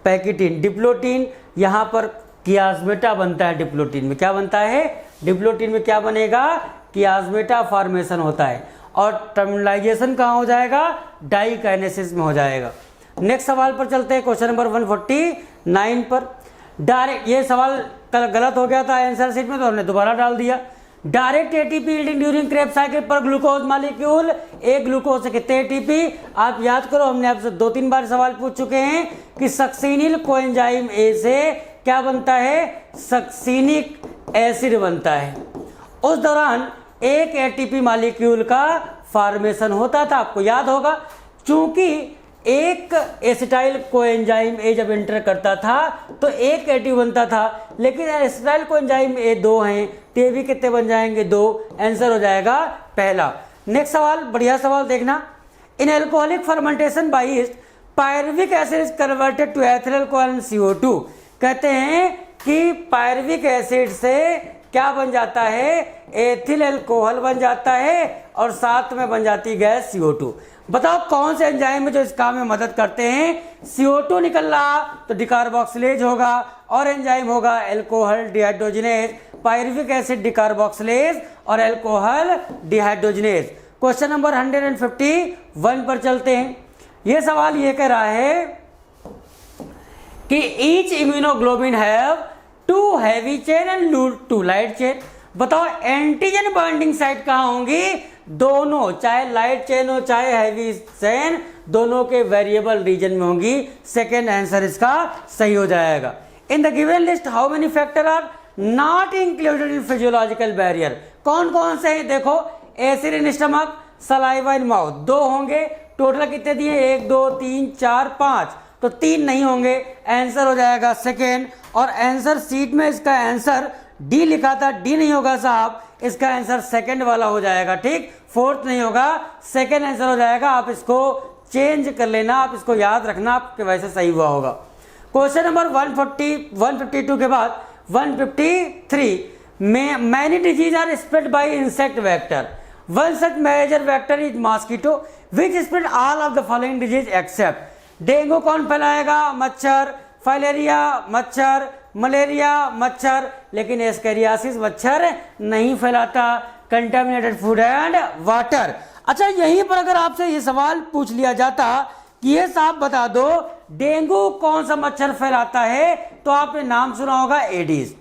पैकिटीन, डिप्लोटीन, यहाँ पर कियास्मेटा बनता है। डिप्लोटीन में क्या बनता है? डिप्लोटीन में क्या बनेगा? कियास्मेटा फॉर्मेशन होता है। और टर्मिनलाइजेशन कहाँ हो जाएगा? डाइकाइनेसिस में हो जाएगा। नेक्स्ट सवाल पर चलते हैं, क्वेश्चन नंबर 149 पर। डायरेक्ट, ये सवाल कल गलत हो गया था आंसर शीट में, तो हमने दोबारा डाल दिया। Direct ATP yielding during Krebs cycle पर ग्लूकोज मॉलिक्यूल, एक ग्लूकोज से कितने एटीपी? आप याद करो, हमने आपसे 2-3 बार सवाल पूछ चुके हैं कि सक्सिनिल कोएंजाइम ए से क्या बनता है? सक्सिनिक एसिड बनता है। उस दौरान एक एटीपी मॉलिक्यूल का फॉर्मेशन होता था, आपको याद होगा। चूंकि एक एसिटाइल कोएंजाइम ए जब एंटर करता था तो एक एटीपी बनता था, लेकिन एसिटाइल कोएंजाइम ए 2 हैं, तो ये भी कितने बन जाएंगे? 2। आंसर हो जाएगा पहला। नेक्स्ट सवाल, बढ़िया सवाल देखना। In alcoholic fermentation by yeast pyruvic acid is converted to ethyl alcohol and CO2। कहते हैं कि पायरुविक एसिड से क्या बन जाता है? एथिल अल्कोहल बन जाता है और साथ में बन जाती गैस CO2। बताओ कौन से एंजाइम है जो इस काम में मदद करते हैं? CO2 निकल रहा तो डिकार्बोक्सिलेज होगा, और एंजाइम होगा अल्कोहल डिहाइड्रोजिनेज, पायरुविक एसिड डिकार्बोक्सिलेज और अल्कोहल डिहाइड्रोजिनेज। क्वेश्चन नंबर 151 पर चलते हैं। यह सवाल ये कह रहा है कि each immunoglobulin have 2 heavy chain and 2 light chain. बताओ एंटीजन बाइंडिंग साइट कहाँ होंगी? दोनों, चाहे लाइट चेन हो चाहे हैवी चेन, दोनों के वेरिएबल रीजन में होंगी। सेकेंड आंसर इसका सही हो जाएगा। In the given list how many factor are not included in physiological barrier? कौन कौन से हैं? देखो, acid in stomach, saliva in mouth, 2 होंगे। टोटल कितने दिए? 1 2 3 4 5, तो 3 नहीं होंगे। आंसर हो जाएगा सेकेंड। और आंसर सीट में इसका आंसर डी लिखा था, डी नहीं होगा साहब, इसका आंसर सेकंड वाला हो जाएगा। ठीक, फोर्थ नहीं होगा, सेकंड आंसर हो जाएगा। आप इसको चेंज कर लेना, आप इसको याद रखना, आपके वैसे सही हुआ होगा। क्वेश्चन नंबर 152 के बाद 153, many disease are spread by insect vector. One such major vector is mosquito which spread all of the following disease except. Dengue कौन फैलाएगा? मच्छर। फाइलेरिया मच्छर, मलेरिया मच्छर, लेकिन एस्केरियासिस मच्छर नहीं फैलाता। Contaminated food and water. अच्छा, यहीं पर अगर आपसे ये सवाल पूछ लिया जाता कि ये साहब बता दो डेंगू कौन सा मच्छर फैलाता है, तो आपने नाम सुना होगा एडिस।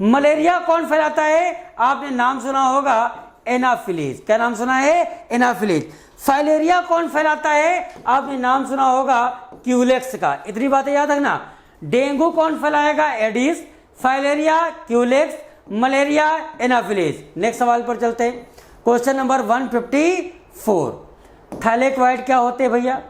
मलेरिया कौन फैलाता है? आपने नाम सुना होगा एनाफिलीज। क्या नाम सुना है? एनाफिलीज। फाइलेरिया कौन फैलाता है? आपने नाम सुना होगा क्यूलेक्स का। इतनी बातें याद रखना। डेंगू कौन फैलाएगा? Aedes. Filaria Culex, malaria Anopheles. Next सवाल पर चलते हैं, क्वेश्चन नंबर 154। थैलेक्वाइड क्या होते हैं भैया?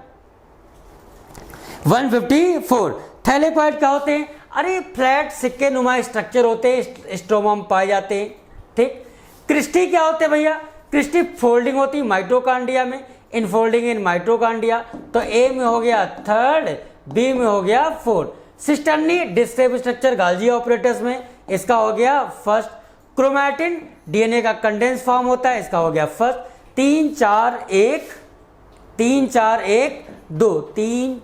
154 थैलेक्वाइड क्या होते हैं? अरे फ्लैट सिक्के नुमा स्ट्रक्चर होते हैं, स्ट्रोमा में पाए जाते हैं। ठीक। क्रिस्टी क्या होते हैं भैया? क्रिस्टी फोल्डिंग होती है माइटोकांड्रिया में, इनफोल्डिंग इन माइटोकांड्रिया। तो ए में हो गया थर्ड, बी में हो गया fourth. Cisternae descriptive structure गाल्जी operators में, इसका हो गया फर्स्ट। क्रोमैटिन डीएनए का कंडेंस फॉर्म होता है, इसका हो गया फर्स्ट। 3 4 1 3 4 1 2 3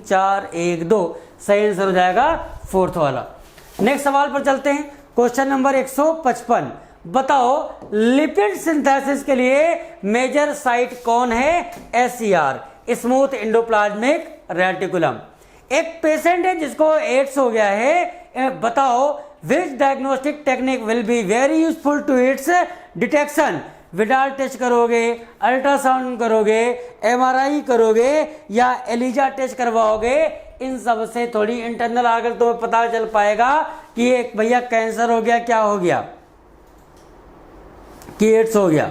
4 1 2 सही आंसर हो जाएगा फोर्थ वाला। नेक्स्ट सवाल पर चलते हैं, क्वेश्चन नंबर 155। बताओ लिपिड सिंथेसिस के लिए मेजर साइट कौन है? SCR, smooth endoplasmic reticulum. एक पेशेंट है जिसको एड्स हो गया है, बताओ which diagnostic technique will be very useful to its detection? Widal test करोगे, अल्ट्रासाउंड करोगे, MRI करोगे या एलिजा टेस्ट करवाओगे? इन सब से थोड़ी इंटरनल आकर तुम्हें पता चल पाएगा कि एक भैया कैंसर हो गया, क्या हो गया, कि एड्स हो गया।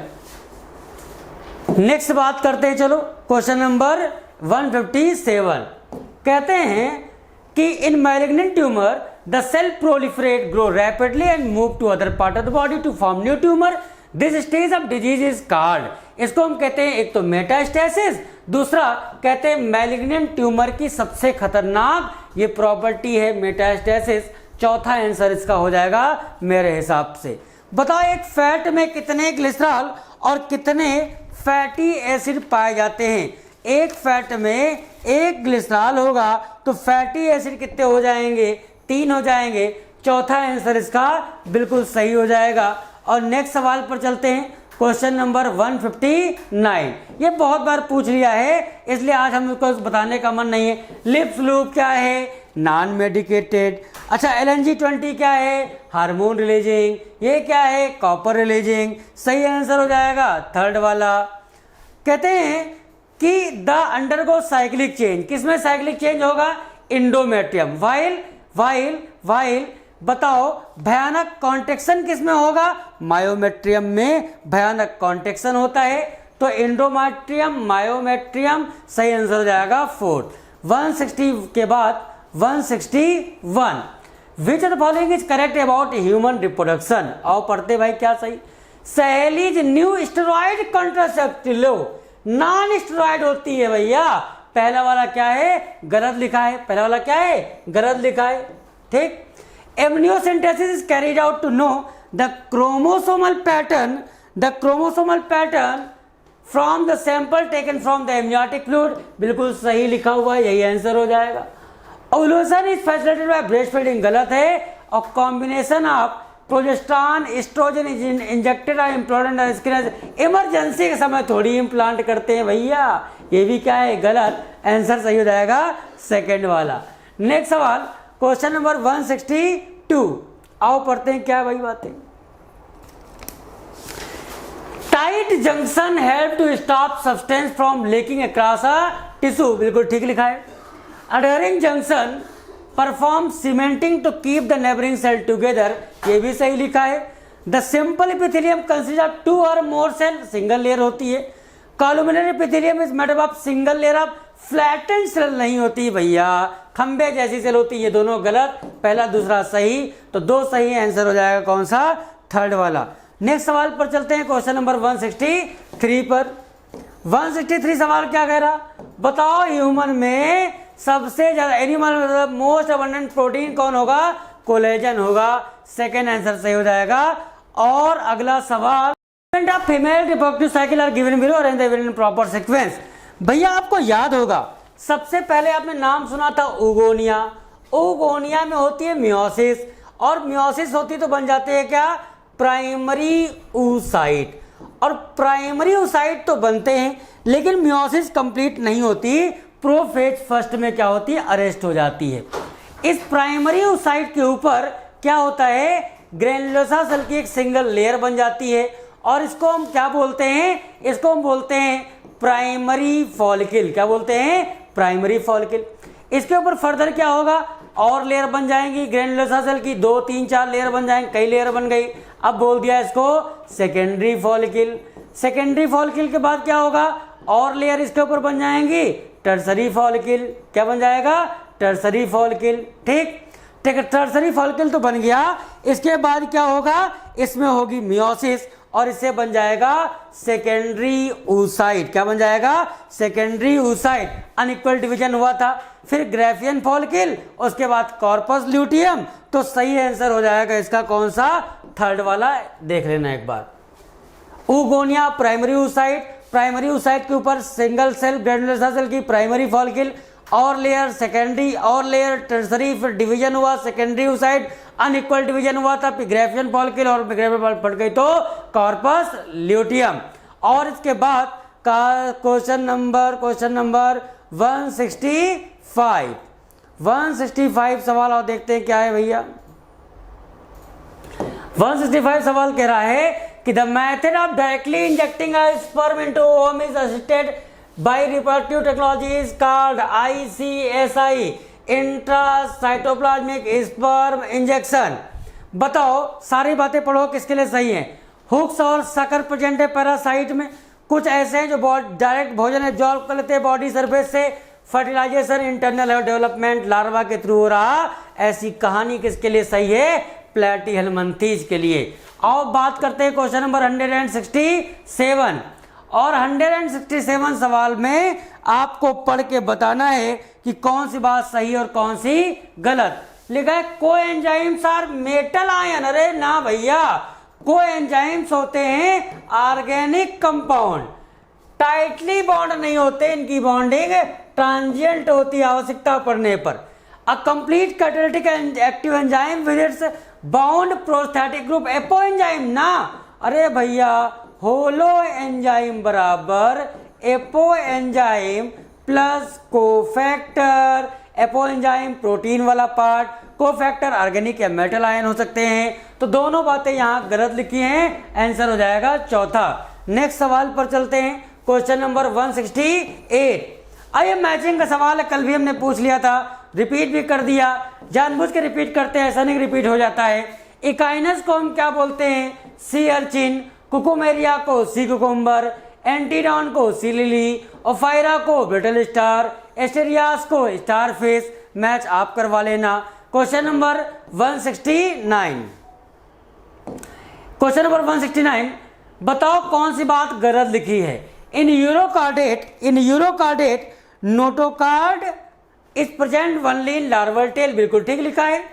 नेक्स्ट बात करते हैं, चलो क्वेश्चन नंबर 157। कहते हैं कि in malignant tumour the cell proliferate, grow rapidly and move to other part of the body to form new tumour. This stage of disease is called, इसको हम कहते हैं एक तो मेटास्टेसिस, दूसरा कहते हैं मैलिग्नेंट ट्यूमर की सबसे खतरनाक ये प्रॉपर्टी है मेटास्टेसिस। चौथा आंसर इसका हो जाएगा मेरे हिसाब से। बताओ एक फैट में कितने ग्लिसरॉल और कितने फैटी एसिड पाए जाते हैं? एक फैट में एक ग्लिसरॉल होगा तो फैटी एसिड कितने हो जाएंगे? 3 हो जाएंगे। चौथा आंसर इसका बिल्कुल सही हो जाएगा। और नेक्स्ट सवाल पर चलते हैं, क्वेश्चन नंबर 159। ये बहुत बार पूछ लिया है इसलिए आज हम उसको बताने का मन नहीं है। लिप्स लूप क्या है? Non medicated. अच्छा LNG-20 क्या है? Hormone releasing. ये क्या है? Copper releasing. सही आंसर हो जाएगा थर्ड वाला। कहते हैं कि द अंडरगो साइक्लिक चेंज, किसमें साइक्लिक चेंज होगा? इंडोमेट्रियम। वाइल बताओ भयानक कॉन्ट्रेक्शन किसमें होगा? मायोमेट्रियम में भयानक कॉन्ट्रेक्शन होता है तो इंडोमेट्रियम, मायोमेट्रियम। सही आंसर हो जाएगा 4। 160 के बाद 161। Which of the following is correct about human reproduction? आओ पढ़ते भाई, क्या सही? Saheli's new steroid contraceptive non steroid होती है भैया। पहला वाला क्या है? गलत लिखा है। पहला वाला क्या है? गलत लिखा है। ठीक। Amniocentesis is carried out to know the chromosomal pattern from the sample taken from the amniotic fluid। बिल्कुल सही लिखा हुआ है, यही आंसर हो जाएगा। Ovulation is facilitated by breastfeeding, गलत है। और combination of progesterone estrogen injected और इम्प्लांटेड स्किन, इमरजेंसी के समय थोड़ी इम्प्लांट करते हैं भैया, ये भी क्या है? गलत। आंसर सही हो जाएगा सेकेंड वाला। नेक्स्ट सवाल क्वेश्चन नंबर 162। आओ पढ़ते हैं, क्या भाई बातें? Tight junction help to stop substance from leaking across a tissue, बिल्कुल ठीक लिखा है। Adhering junction perform cementing to keep the neighbouring cell together, ये भी सही लिखा है। The simple epithelium consist of 2 और मोर सेल, सिंगल लेयर होती है। Columnar epithelium is made up of single layer of flattened cell, नहीं होती भैया, खंबे जैसी सेल होती है। ये दोनों गलत, पहला दूसरा सही, तो 2 सही आंसर हो जाएगा कौन सा? थर्ड वाला। नेक्स्ट सवाल पर चलते हैं, क्वेश्चन नंबर 163 पर। 163 सवाल क्या कह रहा? बताओ ह्यूमन में सबसे ज्यादा एनिमल मोस्ट अबंडेंट प्रोटीन कौन होगा? कोलेजन होगा। सेकेंड आंसर सही हो जाएगा। और अगला सवाल, female reproductive cycle are given below, arrange the in proper sequence. भैया आपको याद होगा सबसे पहले आपने नाम सुना था ओगोनिया। ओगोनिया में होती है मियोसिस, और मियोसिस होती तो बन जाते हैं क्या? Primary oocyte। और प्राइमरी oocyte तो बनते हैं लेकिन मियोसिस कंप्लीट नहीं होती, प्रोफेज फर्स्ट में क्या होती है? अरेस्ट हो जाती है। इस प्राइमरी oocyte के ऊपर क्या होता है? ग्रेनुलोसा सेल की एक सिंगल लेयर बन जाती है और इसको हम क्या बोलते हैं? इसको हम बोलते हैं प्राइमरी फॉलिकल। क्या बोलते हैं? Primary follicle. इसके ऊपर फर्दर क्या होगा? और लेयर बन जाएंगी ग्रेनुलोसा सेल की, 2 3 4 लेयर बन जाएंगे, कई लेयर बन गई। अब बोल दिया इसको सेकेंडरी फॉलिकल। सेकेंडरी फॉलिकल के बाद क्या होगा? और लेयर इसके ऊपर बन जाएंगी टर्सरी फॉलिकल। क्या बन जाएगा? Tertiary follicle. ठीक, टर्सरी फॉलिकल तो बन गया। इसके बाद क्या होगा? इसमें होगी मियोसिस और इससे बन जाएगा सेकेंडरी oocyte। क्या बन जाएगा? Secondary oocyte। अनइक्वल डिवीजन हुआ था, फिर ग्राफियन फॉलिकल, उसके बाद कॉर्पस ल्यूटियम। तो सही आंसर हो जाएगा इसका कौन सा? थर्ड वाला। देख लेना एक बार। Oogonia primary oocyte, primary oocyte के ऊपर सिंगल सेल ग्रेनुलोसा सेल की प्राइमरी फॉलिकल, और लेयर सेकेंडरी, और लेयर टर्सरी, फिर डिवीजन हुआ सेकेंडरी oocyte, अनइक्वल डिवीजन हुआ था, फिर ग्राफियन फॉलिकल, और ग्राफियन फॉलिकल पड़ गई तो कॉर्पस ल्यूटियम। और इसके बाद का क्वेश्चन नंबर 165 सवाल और देखते हैं क्या है भैया। 165 सवाल कह रहा है कि the method of directly injecting a sperm into ovum is assisted by reproductive technology is called ICSI, intracytoplasmic sperm injection. बताओ सारी बातें पढ़ो किसके लिए सही है। हुक्स और सकर प्रेजेंट है पैरासाइट में, कुछ ऐसे हैं जो डायरेक्ट भोजन एब्जॉर्ब कर लेते हैं बॉडी सरफेस से, फर्टिलाइजेशन इंटरनल है, डेवलपमेंट लार्वा के थ्रू हो रहा। ऐसी कहानी किसके लिए सही है? प्लैटीहेल्मिन्थीज के लिए। और बात करते हैं क्वेश्चन नंबर 167, और 167 सवाल में आपको पढ़ के बताना है कि कौन सी बात सही और कौन सी गलत। लिखा है कोएंजाइम्स आर मेटल आयन। अरे ना भैया, कोएंजाइम्स होते हैं ऑर्गेनिक कंपाउंड, टाइटली बॉन्ड नहीं होते, इनकी बॉन्डिंग ट्रांजिएंट होती है आवश्यकता पड़ने पर। A complete catalytic active enzyme with its bound prosthetic group apo enzyme ना। अरे भैया, होलो एंजाइम बराबर apo enzyme plus cofactor. Apo enzyme protein वाला पार्ट, कोफैक्टर ऑर्गेनिक या मेटल आयन हो सकते हैं। तो दोनों बातें यहां गलत लिखी हैं, आंसर हो जाएगा चौथा। नेक्स्ट सवाल पर चलते हैं, क्वेश्चन नंबर 168। आइए, मैचिंग का सवाल है, कल भी हमने पूछ लिया था, रिपीट भी कर दिया, जानबूझ के रिपीट करते हैं, ऐसा नहीं रिपीट हो जाता है। इकाइनस को हम क्या बोलते हैं? Sea urchin. कुकुमेरिया को सी कुकुम्बर, एंटीडॉन को सी लिली, ओफायरा को ब्रिटल स्टार, एस्टेरियास को स्टार फिश। मैच आप करवा लेना। क्वेश्चन नंबर 169, क्वेश्चन नंबर 169, बताओ कौन सी बात गलत लिखी है? In urochordate notochord is present only in larval tail, बिल्कुल ठीक लिखा है।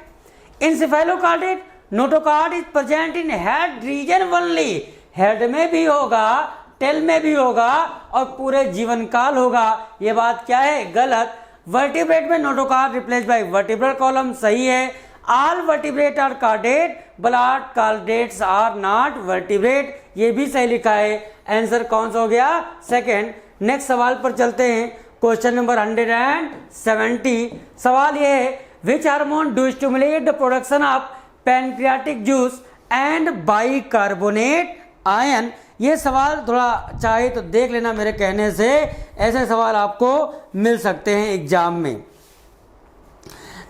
In cephalochordate notochord is present in head region only, head में भी होगा, टेल में भी होगा और पूरे जीवन काल होगा। ये बात क्या है? गलत। वर्टिब्रेट में notochord replace by vertebral column, सही है। All vertebrate are chordate but chordates are not vertebrate, ये भी सही लिखा है। आंसर कौन सा हो गया? सेकंड। नेक्स्ट सवाल पर चलते हैं, क्वेश्चन नंबर 170। सवाल ये है, which hormone do stimulate the production of pancreatic juice and bicarbonate ion? ये सवाल थोड़ा चाहे तो देख लेना मेरे कहने से, ऐसे सवाल आपको मिल सकते हैं एग्जाम में।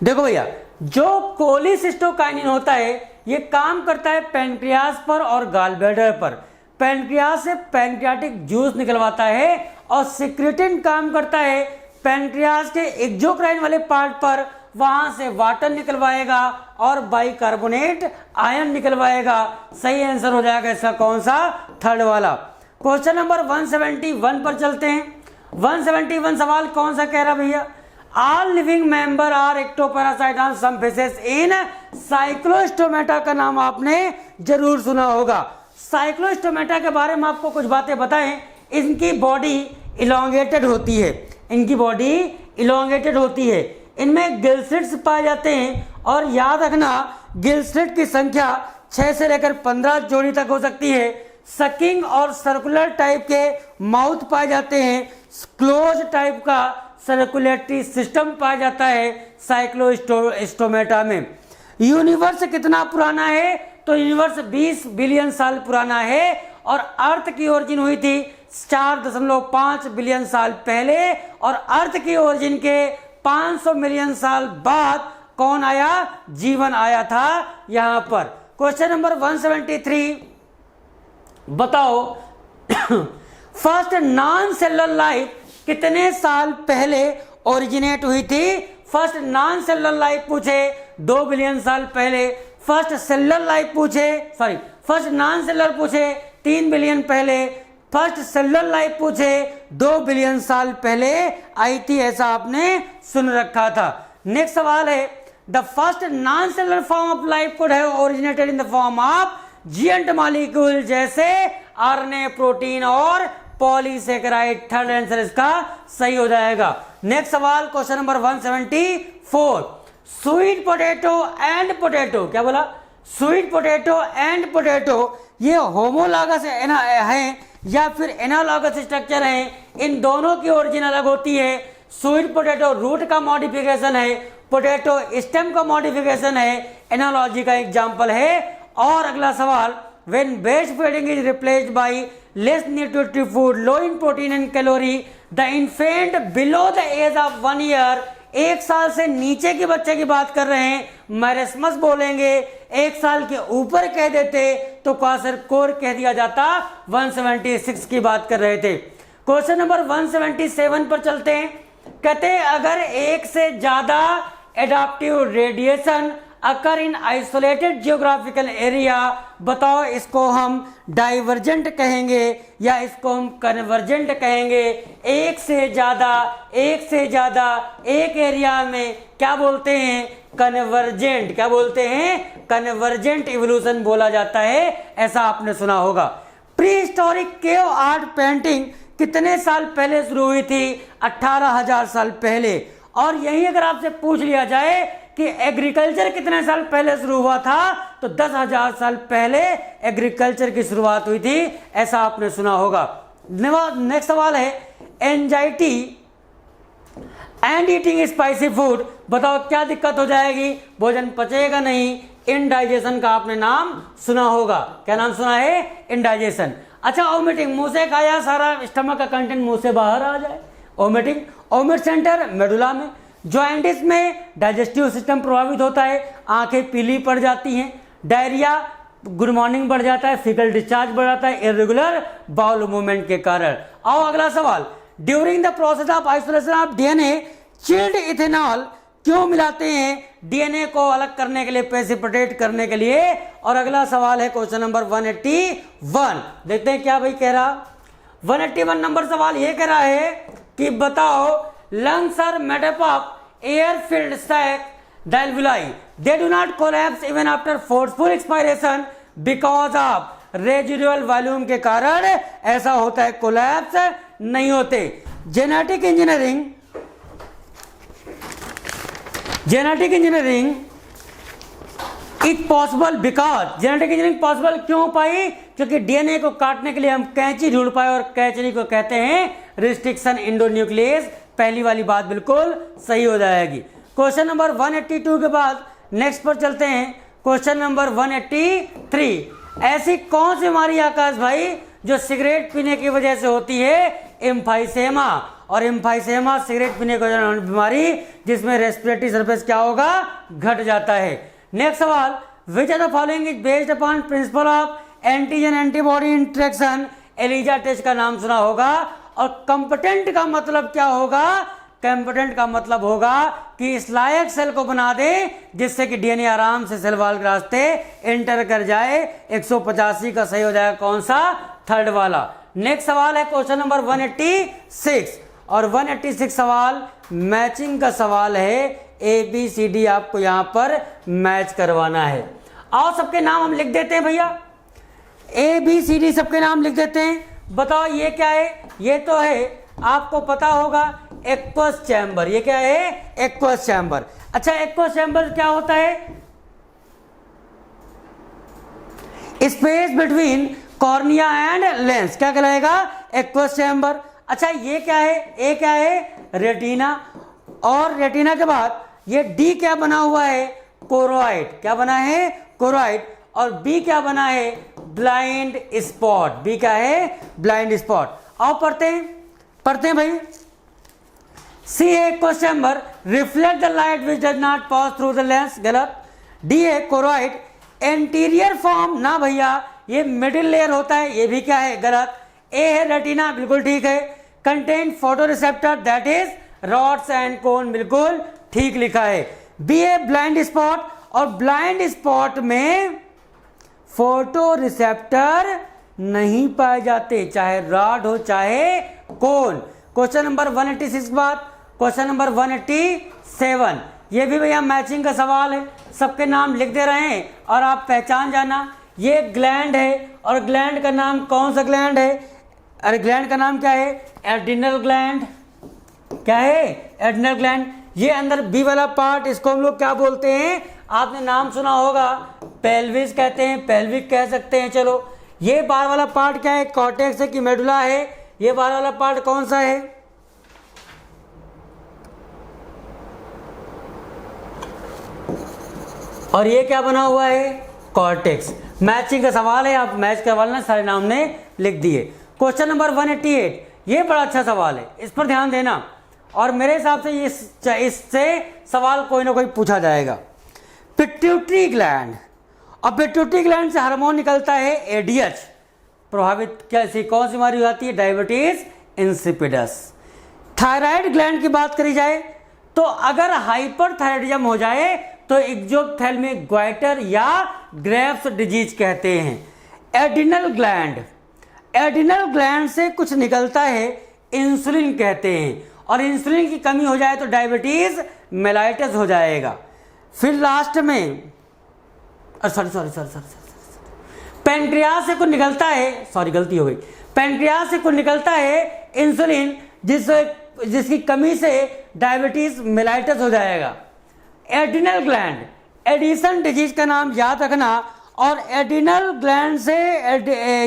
देखो भैया, जो कोलिसिस्टोकाइनिन होता है ये काम करता है पैनक्रियास पर और गॉलब्लैडर पर। पैनक्रियास से पैनक्रियाटिक जूस निकलवाता है और सिक्रेटिन काम करता है पैनक्रियास के एक्सोक्राइन वाले पार्ट पर, वहां से वाटर निकलवाएगा और बाइकार्बोनेट आयन निकलवाएगा। सही आंसर हो जाएगा इसका कौन सा? थर्ड वाला। क्वेश्चन नंबर 171 पर चलते हैं। 171 सवाल कौन सा कह रहा भैया? All living member are ectoparasite on some fishes in cyclostomata का नाम आपने जरूर सुना होगा। साइक्लोस्टोमेटा के बारे में आपको कुछ बातें बताएं। इनकी बॉडी इलोंगेटेड होती है, इनकी बॉडी इलोंगेटेड होती है। इनमें गिल स्लिट्स पाए जाते हैं और याद रखना गिल स्लिट की संख्या 6 से लेकर 15 जोड़ी तक हो सकती है। सकिंग और सर्कुलर टाइप के माउथ पाए जाते हैं। क्लोज टाइप का सर्कुलेटरी सिस्टम पाया जाता है साइक्लोस्टोमेटा में। यूनिवर्स कितना पुराना है? तो यूनिवर्स 20 बिलियन साल पुराना है और अर्थ की ओरिजिन हुई थी 4.5 बिलियन साल पहले, और अर्थ की ओरिजिन के 500 मिलियन साल बाद कौन आया? जीवन आया था यहां पर। क्वेश्चन नंबर 173, बताओ फर्स्ट नॉन सेलुलर लाइफ कितने साल पहले ओरिजिनेट हुई थी? फर्स्ट नॉन सेलुलर लाइफ पूछे 2 बिलियन साल पहले, फर्स्ट सेलुलर लाइफ पूछे, सॉरी फर्स्ट नॉन सेलुलर पूछे 3 बिलियन पहले, फर्स्ट सेलुलर लाइफ पूछे 2 बिलियन साल पहले आई थी, ऐसा आपने सुन रखा था। नेक्स्ट सवाल है, the first non cellular form of life could have originated in the form of giant molecule, जैसे आरएनए, प्रोटीन और पॉलीसेकेराइड। थर्ड आंसर इसका सही हो जाएगा। नेक्स्ट सवाल question number 174, sweet potato and potato, क्या बोला? स्वीट पोटैटो एंड पोटैटो ये होमोलॉगस है या फिर एनालॉगस स्ट्रक्चर है? इन दोनों की ओरिजिन अलग होती है। स्वीट पोटैटो रूट का मॉडिफिकेशन है, पोटैटो स्टेम का मॉडिफिकेशन है, एनालॉजी का एग्जाम्पल है। और अगला सवाल, when best feeding is replaced by less nutritive food low in protein and calorie, the infant below the age of 1 year 1 साल से नीचे के बच्चे की बात कर रहे हैं मैरेस्मस बोलेंगे, 1 साल के ऊपर कह देते तो क्वासरकोर कह दिया जाता। 176 की बात कर रहे थे। क्वेश्चन नंबर 177 पर चलते हैं। कहते हैं अगर एक से ज्यादा एडाप्टिव रेडिएशन अकर इन आइसोलेटेड जियोग्राफिकल एरिया, बताओ इसको हम डाइवर्जेंट कहेंगे या इसको हम कन्वर्जेंट कहेंगे। एक से ज्यादा एक एरिया में क्या बोलते हैं? कन्वर्जेंट। क्या बोलते हैं? कन्वर्जेंट इवोल्यूशन बोला जाता है, ऐसा आपने सुना होगा। Pre historic cave art painting कितने साल पहले शुरू हुई थी? 18,000 साल पहले। और यही अगर आपसे पूछ लिया जाए कि एग्रीकल्चर कितने साल पहले शुरू हुआ था, तो 10,000 साल पहले एग्रीकल्चर की शुरुआत हुई थी, ऐसा आपने सुना होगा। नेक्स्ट सवाल है anxiety and eating spicy food, बताओ क्या दिक्कत हो जाएगी? भोजन पचेगा नहीं। इनडाइजेशन का आपने नाम सुना होगा। क्या नाम सुना है? इनडाइजेशन। अच्छा, ओमिटिंग, मुंह से खाया सारा स्टमक का कंटेंट मुंह से बाहर आ जाए, ओमिटिंग। ओमिट सेंटर मेडुला में। जॉइंटिस में डाइजेस्टिव सिस्टम प्रभावित होता है, आंखें पीली पड़ जाती हैं। डायरिया, गुड मॉर्निंग बढ़ जाता है, फीकल डिस्चार्ज बढ़ जाता है इरेगुलर बाउल मूवमेंट के कारण। आओ अगला सवाल, during the process of isolation of DNA chilled ethanol क्यों मिलाते हैं? डीएनए को अलग करने के लिए, प्रेसिपिटेट करने के लिए। और अगला सवाल है क्वेश्चन नंबर 181। देखते हैं क्या भाई कह रहा। 181 नंबर सवाल ये कह रहा है कि बताओ lungs are made up of air filled sac alveoli, they do not collapse even after forceful expiration because of residual volume के कारण ऐसा होता है, कोलैप्स नहीं होते। Genetic engineering is possible because, genetic engineering possible क्यों पाई? क्योंकि डीएनए को काटने के लिए हम कैंची ढूंढ पाए, और कैंची को कहते हैं रिस्ट्रिक्शन एंडोन्यूक्लियस। पहली वाली बात बिल्कुल सही हो जाएगी। क्वेश्चन नंबर 182 के बाद नेक्स्ट पर चलते हैं। क्वेश्चन नंबर 183, ऐसी कौन सी बीमारी आकाश भाई जो सिगरेट पीने की वजह से होती है? एम्फाइसेमा। और एम्फाइसेमा सिगरेट पीने की वजह से बीमारी जिसमें रेस्पिरेटरी सरफेस क्या होगा? घट जाता है। नेक्स्ट सवाल, which of the following is based upon principle of antigen antibody interaction? ELISA test का नाम सुना होगा। और कंपेटेंट का मतलब क्या होगा? कंपेटेंट का मतलब होगा कि इस लायक सेल को बना दे जिससे कि डीएनए आराम से सेल वॉल के रास्ते एंटर कर जाए। 185 का सही हो जाएगा कौन सा? थर्ड वाला। नेक्स्ट सवाल है क्वेश्चन नंबर 186। और 186 सवाल मैचिंग का सवाल है। ABCD आपको यहां पर मैच करवाना है। आओ सबके नाम हम लिख देते हैं भैया, ABCD सबके नाम लिख देते हैं। बताओ ये क्या है? ये तो है, आपको पता होगा, एक्वस चैम्बर। ये क्या है? Aqueous chamber. अच्छा, एक्वस चैम्बर क्या होता है? Space between cornea and lens क्या कहलाएगा? Aqueous chamber. अच्छा, ये क्या है? ए क्या है? रेटिना। और रेटिना के बाद ये डी क्या बना हुआ है? कोरोइड। क्या बना है? कोरोइड। और बी क्या बना है? Blind spot. बी क्या है? Blind spot. आओ पढ़ते हैं भाई। C a aqueous chamber reflect the light which does not pass through the lens, गलत। D a choroid anterior form, ना भैया, ये मिडिल लेयर होता है, ये भी क्या है? गलत। ए है रेटिना, बिल्कुल ठीक है। Contain photo receptor, that is rods and कोन, बिल्कुल ठीक लिखा है। बी ए ब्लाइंड स्पॉट, और ब्लाइंड स्पॉट में फोटो रिसेप्टर नहीं पाए जाते, चाहे रॉड हो चाहे कोन। क्वेश्चन नंबर 186 के बाद क्वेश्चन नंबर 187, ये भी भैया मैचिंग का सवाल है। सबके नाम लिख दे रहे हैं और आप पहचान जाना। ये ग्लैंड है, और ग्लैंड का नाम कौन सा ग्लैंड है? अरे ग्लैंड का नाम क्या है? Adrenal gland. क्या है? Adrenal gland. ये अंदर बी वाला पार्ट, इसको हम लोग क्या बोलते हैं? आपने नाम सुना होगा, पेल्विस कहते हैं, पेल्विक कह सकते हैं। चलो, ये बाहर वाला पार्ट क्या है? कॉर्टेक्स है कि मेडुला है? ये बाहर वाला पार्ट कौन सा है? और ये क्या बना हुआ है? कॉर्टेक्स। मैचिंग का सवाल है, आप मैच करवा लेना, सारे नाम ने लिख दिए। क्वेश्चन नंबर 188, ये बड़ा अच्छा सवाल है, इस पर ध्यान देना। और मेरे हिसाब से इससे सवाल कोई ना कोई पूछा जाएगा। पिट्यूटरी ग्लैंड, और पिट्यूटरी ग्लैंड से हार्मोन निकलता है एडीएच। प्रभावित कैसी कौन सी बीमारी हो जाती है? Diabetes insipidus. थायराइड ग्लैंड की बात करी जाए तो अगर हाइपरथायराइडिज्म हो जाए तो एक्सोथैल्मिक ग्वाइटर या ग्रेव्स डिजीज कहते हैं। एड्रिनल ग्लैंड, एड्रिनल ग्लैंड से कुछ निकलता है, इंसुलिन कहते हैं, और इंसुलिन की कमी हो जाए तो डायबिटीज मेलाइटस हो जाएगा। फिर लास्ट में पैंक्रियास से कुछ निकलता है, सॉरी गलती हो गई, पैंक्रियास से कुछ निकलता है इंसुलिन, जिसकी कमी से डायबिटीज मेलाइटस हो जाएगा। एड्रिनल ग्लैंड, एडिसन डिजीज का नाम याद रखना, और एड्रिनल ग्लैंड से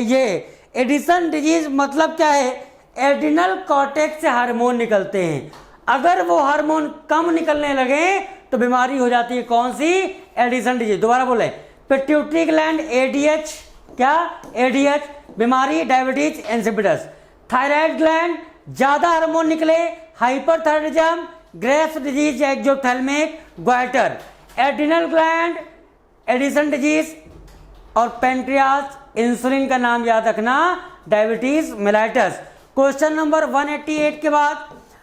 ये एडिसन डिजीज मतलब क्या है? एड्रिनल कॉर्टेक्स से हार्मोन निकलते हैं, अगर वो हार्मोन कम निकलने लगे तो बीमारी हो जाती है कौन सी? Edison disease. दोबारा बोले, पिट्यूटरी ग्लैंड एडीएच, क्या? एडीएच, बीमारी डायबिटीज इंसिपिडस। थायराइड ग्लैंड ज्यादा हार्मोन निकले, हाइपरथायराइडिज्म, ग्रेव्स डिजीज या exophthalmic goitre. Adrenal gland Addison disease, और पैंक्रियास इंसुलिन का नाम याद रखना, डायबिटीज मेलाइटस। क्वेश्चन नंबर 188 के बाद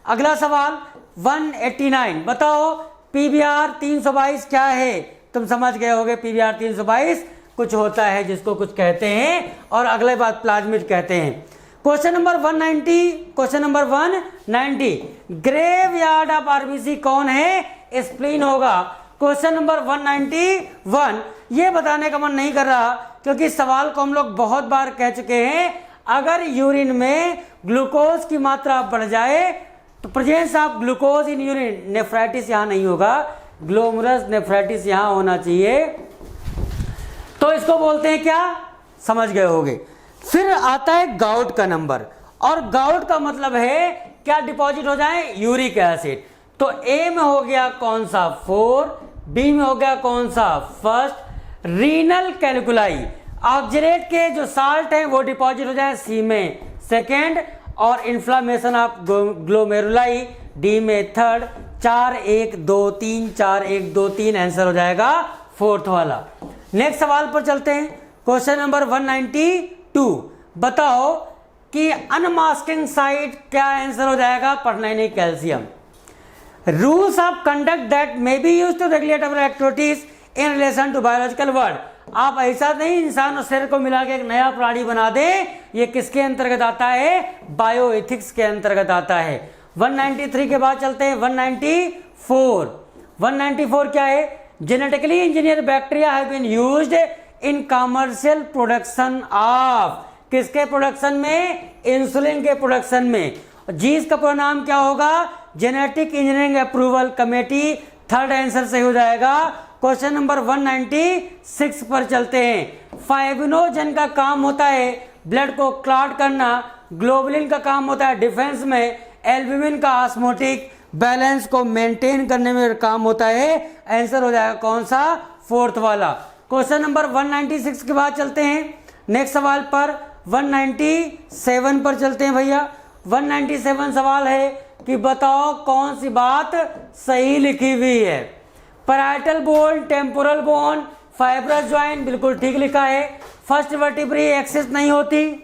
अगला सवाल 189, बताओ पीवीआर 322 क्या है? तुम समझ गए होगे पीवीआर 322 कुछ होता है जिसको कुछ कहते हैं, और अगले बात प्लाज्मिड कहते हैं। Question number 190 graveyard of RBC कौन है? स्प्लीन होगा। क्वेश्चन नंबर 191, ये बताने का मन नहीं कर रहा क्योंकि सवाल को हम लोग बहुत बार कह चुके हैं, अगर यूरिन में ग्लूकोज की मात्रा बढ़ जाए तो presence of glucose in urine, nephritis यहाँ नहीं होगा, ग्लोमेरुलस नेफ्राइटिस यहाँ होना चाहिए, तो इसको बोलते हैं क्या? समझ गए होगे। फिर आता है गाउट का नंबर, और गाउट का मतलब है क्या डिपॉजिट हो जाए? Uric acid. तो ए में हो गया कौन सा? 4, बी में हो गया कौन सा? फर्स्ट। रीनल कैलकुलाई, ऑक्जेलेट के जो साल्ट है वो डिपॉजिट हो जाए सी में, सेकेंड, और इन्फ्लामेशन ऑफ ग्लोमेरुलाई डी में थर्ड। 4 1 2 3, 4 1 2 3 आंसर हो जाएगा फोर्थ वाला। नेक्स्ट सवाल पर चलते हैं। क्वेश्चन नंबर 192, बताओ कि अनमास्किंग साइट क्या आंसर हो जाएगा? परनाइनिक calcium. Rules of conduct that may be used to regulate our activities in relation to biological world. आप ऐसा नहीं इंसान और शरीर को मिला के एक नया प्राणी बना दे, ये किसके अंतर्गत आता है? बायोएथिक्स के अंतर्गत आता है। 193 के बाद चलते हैं 194। 194 क्या है? Genetically engineer bacteria have been used in commercial production of, किसके प्रोडक्शन में? इंसुलिन के प्रोडक्शन में। जीस का पूरा नाम क्या होगा? Genetic engineering approval committee, third answer सही हो जाएगा। क्वेश्चन नंबर 196 पर चलते हैं। फाइब्रिनोजन का काम होता है ब्लड को क्लॉट करना, ग्लोबुलिन का काम होता है डिफेंस में, एल्ब्यूमिन का ऑस्मोटिक बैलेंस को मेंटेन करने में काम होता है। आंसर हो जाएगा कौन सा? फोर्थ वाला। क्वेश्चन नंबर 196 के बाद चलते हैं नेक्स्ट सवाल पर 197 पर चलते हैं भैया। 197 सवाल है कि बताओ कौन सी बात सही लिखी हुई है? Parietal bone, temporal bone, fibrous joint, बिल्कुल ठीक लिखा है। फर्स्ट वर्टिब्री एक्सिस नहीं होती,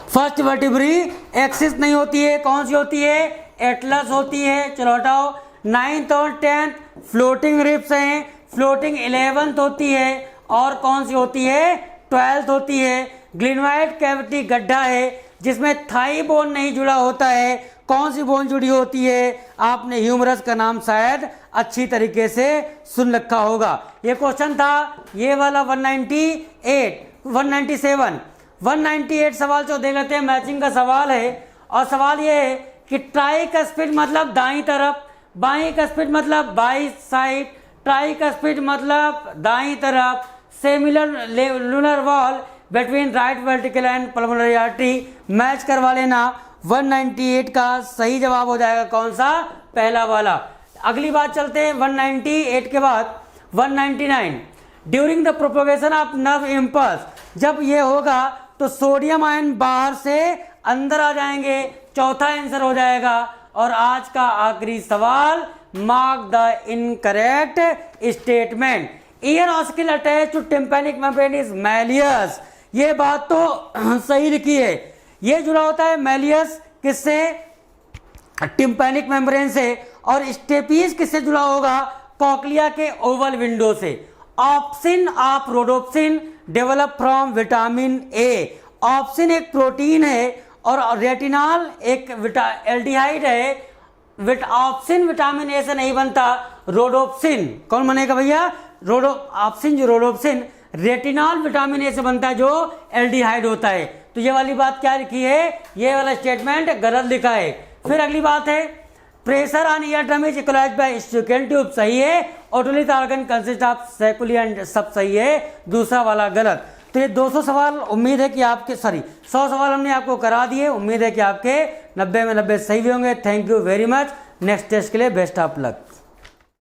फर्स्ट वर्टिब्री एक्सिस नहीं होती है, कौन सी होती है? एटलस होती है। चलो हटाओ। 9th और 10th फ्लोटिंग रिब्स हैं, फ्लोटिंग 11th होती है, और कौन सी होती है? 12th होती है। ग्लिनोइड कैविटी गड्ढा है जिसमें थाई बोन नहीं जुड़ा होता है, कौन सी बोन जुड़ी होती है? आपने ह्यूमरस का नाम शायद अच्छी तरीके से सुन रखा होगा। ये क्वेश्चन था ये वाला 198, 197, 198 सवाल जो देख लेते हैं, मैचिंग का सवाल है। और सवाल ये है कि ट्राइकस्पिड मतलब दाईं तरफ, बाईं कस्पिड मतलब बाई साइड, ट्राइकस्पिड मतलब दाईं तरफ, similar lunar wall between right vertical and pulmonary artery, match करवा लेना। 198 का सही जवाब हो जाएगा कौन सा? पहला वाला। अगली बात चलते हैं 198 के बाद 199। During the propagation of nerve impulse, जब ये होगा तो सोडियम आयन बाहर से अंदर आ जाएंगे, चौथा आंसर हो जाएगा। और आज का आखिरी सवाल, mark the incorrect statement. Ear ossicle attach to tympanic membrane is malleus. ये बात तो सही लिखी है। ये जुड़ा होता है मैलियस किससे, टिम्पैनिक मेम्ब्रेन से, और स्टेपीज किससे जुड़ा होगा, कॉक्लिया के ओवल विंडो से। Obscene of rhodopsin develop from vitamin A. Obscene एक प्रोटीन है और रेटिनॉल एक एल्डिहाइड है। ऑप्सिन विटामिन ए से नहीं बनता, रोडोप्सिन कौन बनेगा भैया, ऑप्सिन जो रोडोप्सिन रेटिनॉल विटामिन ए से बनता है जो एल्डिहाइड होता है। तो ये वाली बात क्या लिखी है, ये वाला स्टेटमेंट गलत लिखा है। फिर अगली बात है, pressure on ear drum is equalised by Eustachian tube, सही है। Otolith organ consist of sacculi and, सब सही है। दूसरा वाला गलत। तो ये 200 सवाल उम्मीद है कि आपके 100 सवाल हमने आपको करा दिए। उम्मीद है कि आपके 90 में 90 सही भी होंगे। Thank you very much. Next test के लिए बेस्ट ऑफ लक।